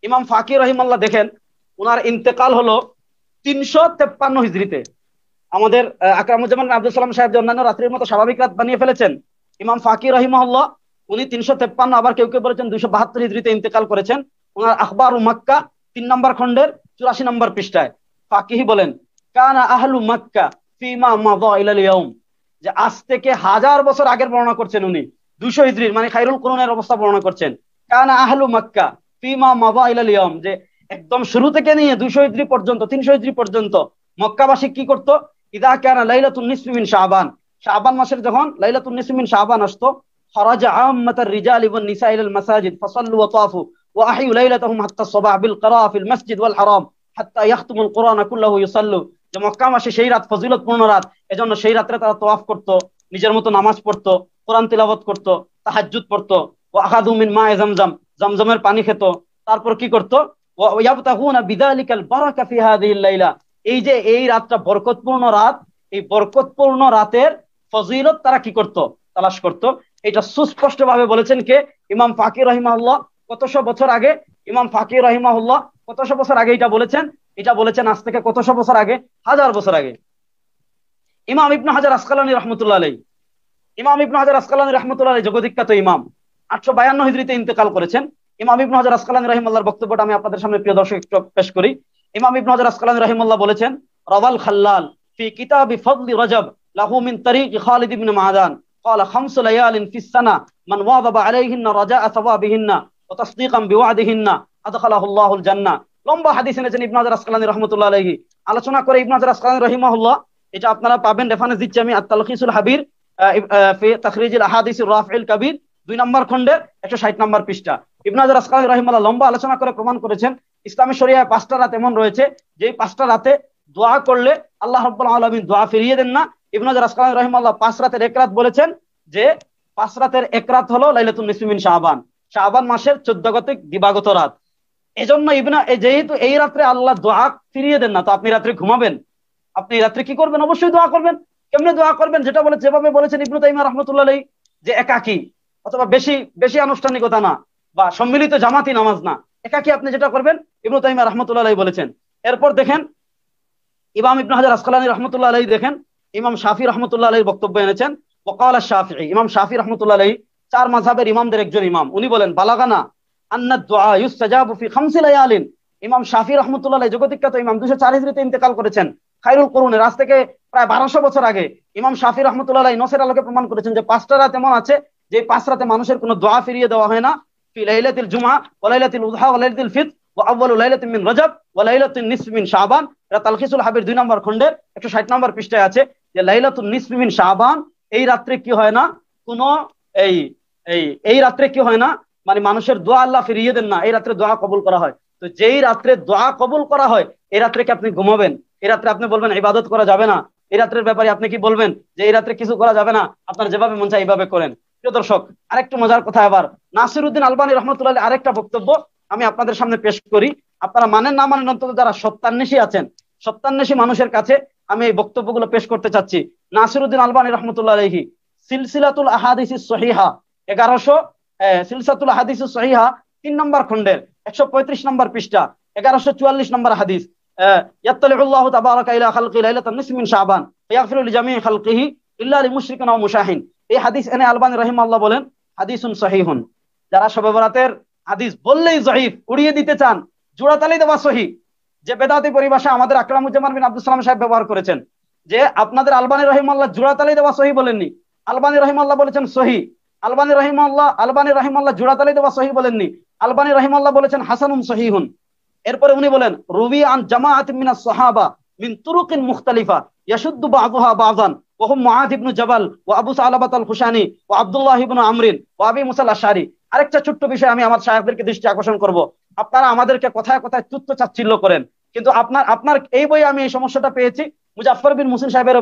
ইমাম ফাকিহ রহিমাল্লাহ দেখেন উনার ইন্তেকাল হলো 353 হিজরিতে। আমাদের আকরামুজ্জামান আব্দুল সালাম সাহেব যে অন্যান্য রাত্রির মতো স্বাভাবিক রাত বানিয়ে ফেলেছেন, ইমাম ফাকিহ রহিমাহুল্লাহ উনি 353, আবার কেউ কেউ বলেছেন 272 হিজরিতে ইন্তেকাল করেছেন। ওনার আখবার ও মক্কা 3 নম্বর খণ্ডের 84 নম্বর পৃষ্ঠায় ফাকিহি বলেন, কানা আহলু মক্কা ফিমা মাযা ইলাল ইয়াউম, যে আজ থেকে 1000 বছর আগের বর্ণনা করছেন উনি, 200 হিজরির মানে খায়রুল কুরুনের অবস্থা বর্ণনা করছেন। কানা আহলু মক্কা ফিমা মাযা ইলাল ইয়াউম, যে একদম শুরু থেকে নিয়ে 200 হিজরি পর্যন্ত 300 হিজরি পর্যন্ত মক্কাবাসী কি করতো, ইদা কানা লাইলাতুন নিসফি মিন শাবান, শাবান মাসের যখন লাইলাতুন নিসফি মিন শাবান আসতো, খারাজা আম্মাতার রিজালি ওয়ান নিসা ইলাল মাসাজিদ ফাসাল্লু ওয়া তাফু ওয়া আহয়ু লাইলাতাহুম হাত্তা সাবাহ বিল কিরাআহ ফিল মাসজিদ ওয়াল হারাম হাত্তা ইয়াখতুমুল কুরআন কুল্লাহু ইউসাল্লু, যে মক্কা মাসে সেই রাত ফজিলতপূর্ণ রাত, এজন্য সেই রাতে তারা তাওয়াফ করতো, নিজের মতো নামাজ পড়তো, কোরআন তিলাওয়াত করতো, তাহাজ্জুদ পড়তো, ওয়া আখাযু মিন মা'i জামজাম, জামজামের পানি খেত, তারপর কি করতো, ওয়া ইয়াবতাগুনা বিযালিকাল বারাকা ফি হাযিহিল লাইলা, এই যে এই রাতটা বরকতপূর্ণ রাত, এই বরকতপূর্ণ রাতের ফজিলত তারা কি করত, তালাশ করত। এটা সুস্পষ্ট ভাবে বলেছেন কে, ইমাম ফাকিহ রাহিমাহুল্লাহ। কতশো বছর আগে ইমাম ফাকিহ রাহিমাহুল্লাহ কতশো বছর আগে এটা বলেছেন, এটা বলেছেন আজ থেকে কতশো বছর আগে, 1000 বছর আগে। ইমাম ইবনে হাজার আসকালানী রাহমাতুল্লাহ আলাইহি, ইমাম ইবনে হাজার আসকালানী রাহমাতুল্লাহ আলাইহি জগদ্বিখ্যাত ইমাম, 852 হিজরিতে ইন্তেকাল করেছেন। ইমাম ইবনে হাজার আসকালানী রাহিমাহুল্লাহর বক্তব্যটা আমি আপনাদের সামনে প্রিয় দর্শক একটু পেশ করি। ইমাম ইবনে হাজার আসকালানী রাহিমাহুল্লাহ বলেছেন, রাওয়াল খাল্লাল ফি কিতাবি ফাদলি রজব লাহু মিন তারিকি খালিদ ইবনে মাদান قال 5 ليال في السنة من واظب عليهن رجاء ثوابهن وتصديقا بوعدهن أدخله الله الجنة। লম্বা হাদিস এনেছেন ইবনে হাজার আসকালানী রাহমাতুল্লাহ আলাইহি। আলোচনা করে ইবনে হাজার আসকালানী রাহিমাহুল্লাহ, এটা আপনারা পাবেন, রেফারেন্স দিচ্ছি আমি, আত-তালখিসুল হাবির ফি তাখরিজিল আহাদিসির রাফিল কাবীর 2 নম্বর খণ্ডের 160 নম্বর পৃষ্ঠা। ইবনে হাজার আসকালানী রাহিমাহুল্লাহ লম্বা আলোচনা করে প্রমাণ করেছেন ইসলামী শরিয়ায় 5টা রাত এমন রয়েছে যে 5টা রাতে দোয়া করলে আল্লাহ রাব্বুল আলামিন দোয়া ফিরিয়ে দেন না। ইবনে হাজার আসকালানী রাহিমাহুল্লাহ 5 রাতের এক রাত বলেছেন যে 5 রাতের এক রাত হলো লাইলাতুন নিসফি মিন শাবান, শাবান মাসের 14 গতিক দিবাগত রাত। এজন্য যেহেতু এই রাত্রে আল্লাহ দোয়া ফিরিয়ে দেন না, তো আপনি রাত্রে ঘুমাবেন, আপনি রাত্রে কি করবেন, অবশ্যই দোয়া করবেন। কেমনে দোয়া করবেন, যেভাবে বলেছেন ইবনে তাইমিয়া রাহমাতুল্লাহ আলাইহি, যে একাকী অথবা বেশি আনুষ্ঠানিকতা না বা সম্মিলিত জামাতি নামাজ না, একাকী আপনি যেটা করবেন, ইবনে তাইমিয়া রাহমাতুল্লাহ আলাইহি বলেছেন। এরপর দেখেন ইমাম ইবনে হাজার আসকালানী রাহমাতুল্লাহ আলাইহি দেখেন ইমাম শাফি রাহমাতুল্লাহ আলাইহির বক্তব্য এনেছেন। ওয়াকাল আশ-শাফিঈ, ইমাম শাফি রাহমাতুল্লাহ আলাইহি 4 মাযহাবের ইমামদের একজন ইমাম, উনি বলেন, বালাগানা আন্না দুআ ইউস্তাজাবু ফি 5 লায়ালিন। ইমাম শাফি রাহমাতুল্লাহ আলাইহি জগদ্বিখ্যাত ইমাম, 204 হিজরিতে ইন্তেকাল করেছেন, খায়রুল কুরুনের আজ থেকে প্রায় 1200 বছর আগে। ইমাম শাফি রাহমাতুল্লাহ আলাইহি নসের আলোকে প্রমাণ করেছেন যে 5টা রাত এমন আছে যে 5 রাতে মানুষের কোনো দোয়া ফিরিয়ে দেওয়া হয় না। ফি লাইলাতিল জুমআ ওয়া লাইলাতিল উযহা ওয়া লাইলাতিল ফিতর ওয়া আউয়ালু লাইলাতিন মিন রজব ওয়া লাইলাতুন নিসফি মিন শাবান। এটা তালখিসুল হাবির 2 নম্বর খণ্ডের 160 নম্বর পৃষ্ঠায় আছে যে লাইলাতুন নিসফি মিন শাবান, এই রাত্রে কি হয় না, কোন এই রাত্রে কি হয় না, মানে মানুষের দোয়া আল্লাহ ফিরিয়ে দেন না, এই রাত্রে দোয়া কবুল করা হয়। তো যেই রাত্রে দোয়া কবুল করা হয়, এই রাত্রে কি আপনি ঘুমাবেন, এই রাত্রে আপনি বলবেন ইবাদত করা যাবে না, এই রাত্রের ব্যাপারে আপনি কি বলবেন যে এই রাত্রে কিছু করা যাবে না, আপনার যেভাবে মন চায় এইভাবে করেন। প্রিয় দর্শক, আরেকটু মজার কথা, আবার নাসিরউদ্দিন আলবানী রাহমাতুল্লাহ আরেকটা বক্তব্য আমি আপনাদের সামনে পেশ করি। আপনারা মানেন না মানেন, অন্তত যারা সত্যান্বেষী আছেন, সত্যান্বেষী মানুষের কাছে আমি এই বক্তব্যগুলো পেশ করতে চাচ্ছি। নাসিরউদ্দিন আলবানী রাহমাতুল্লাহ আলাইহি সিলসিলাতুল আহাদিসিস সহিহা 1100 সিলসিলাতুল আহাদিসিস সহিহা 3 নম্বর খণ্ডের 135 নম্বর পৃষ্ঠা 1144 নম্বর হাদিস, ইয়াত্তালিউল্লাহু তাবারাকা ইলা খালকি লাইলাতান নিসফি মিন শাবান ফায়াগফিরু লিজামিই খালকিহি ইল্লা লিমুশরিকিন ওয়া মুশাহিন। এই হাদিস এনে আলবানী রাহিমাহুল্লাহ বলেন হাদিসুন সহিহুন। যারা শবে বরাতের হাদিস বললেই জয়ীফ উড়িয়ে দিতে চান, জোড়াতালি দেওয়া সহিহ, যে বেদাতি পরিভাষা আমাদের আকরামুজ্জামান বিন আব্দুল সালাম সাহেব ব্যবহার করেছেন, যে আপনাদের আলবানী রাহিমাহুল্লাহ জোড়াতালি দেওয়া সহিহ বলেননি, আলবানী রাহিমাহুল্লাহ বলেছেন সহিহ। আলবানী রাহিমাহুল্লাহ জোড়াতালি দেওয়া সহিহ বলেননি, আলবানী রাহিমাহুল্লাহ বলেছেন হাসানুন সহিহুন। এরপরে উনি বলেন রুবি আন জামাআতিন মিনাস সাহাবা মিন তুরুকিন মুখতালিফা ইয়াশুদ্দু বাযুহা বাযান ওয়া হুম মুআয ইবনে জাবাল ওয়া আবু সালাবাত আল-খুশানি ওয়া আব্দুল্লাহ ইবনে আমরিন ওয়া আবি মুসা আল-আশআরি। আরেকটা ছোট্ট বিষয় আমি আমার শায়খদেরকে দৃষ্টি আকর্ষণ করব। আপনারা আমাদেরকে কথায় কথায় তুচ্ছ তাচ্ছিল্য করেন, কিন্তু আপনার এই বইয়ে আমি এই সমস্যাটা পেয়েছি, মুজাফফর বিন মুহসিন সাহেবের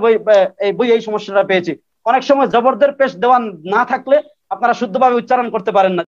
বই এই সমস্যাটা পেয়েছি। অনেক সময় জবরদের পেশ দেওয়া না থাকলে আপনারা শুদ্ধভাবে উচ্চারণ করতে পারেন না।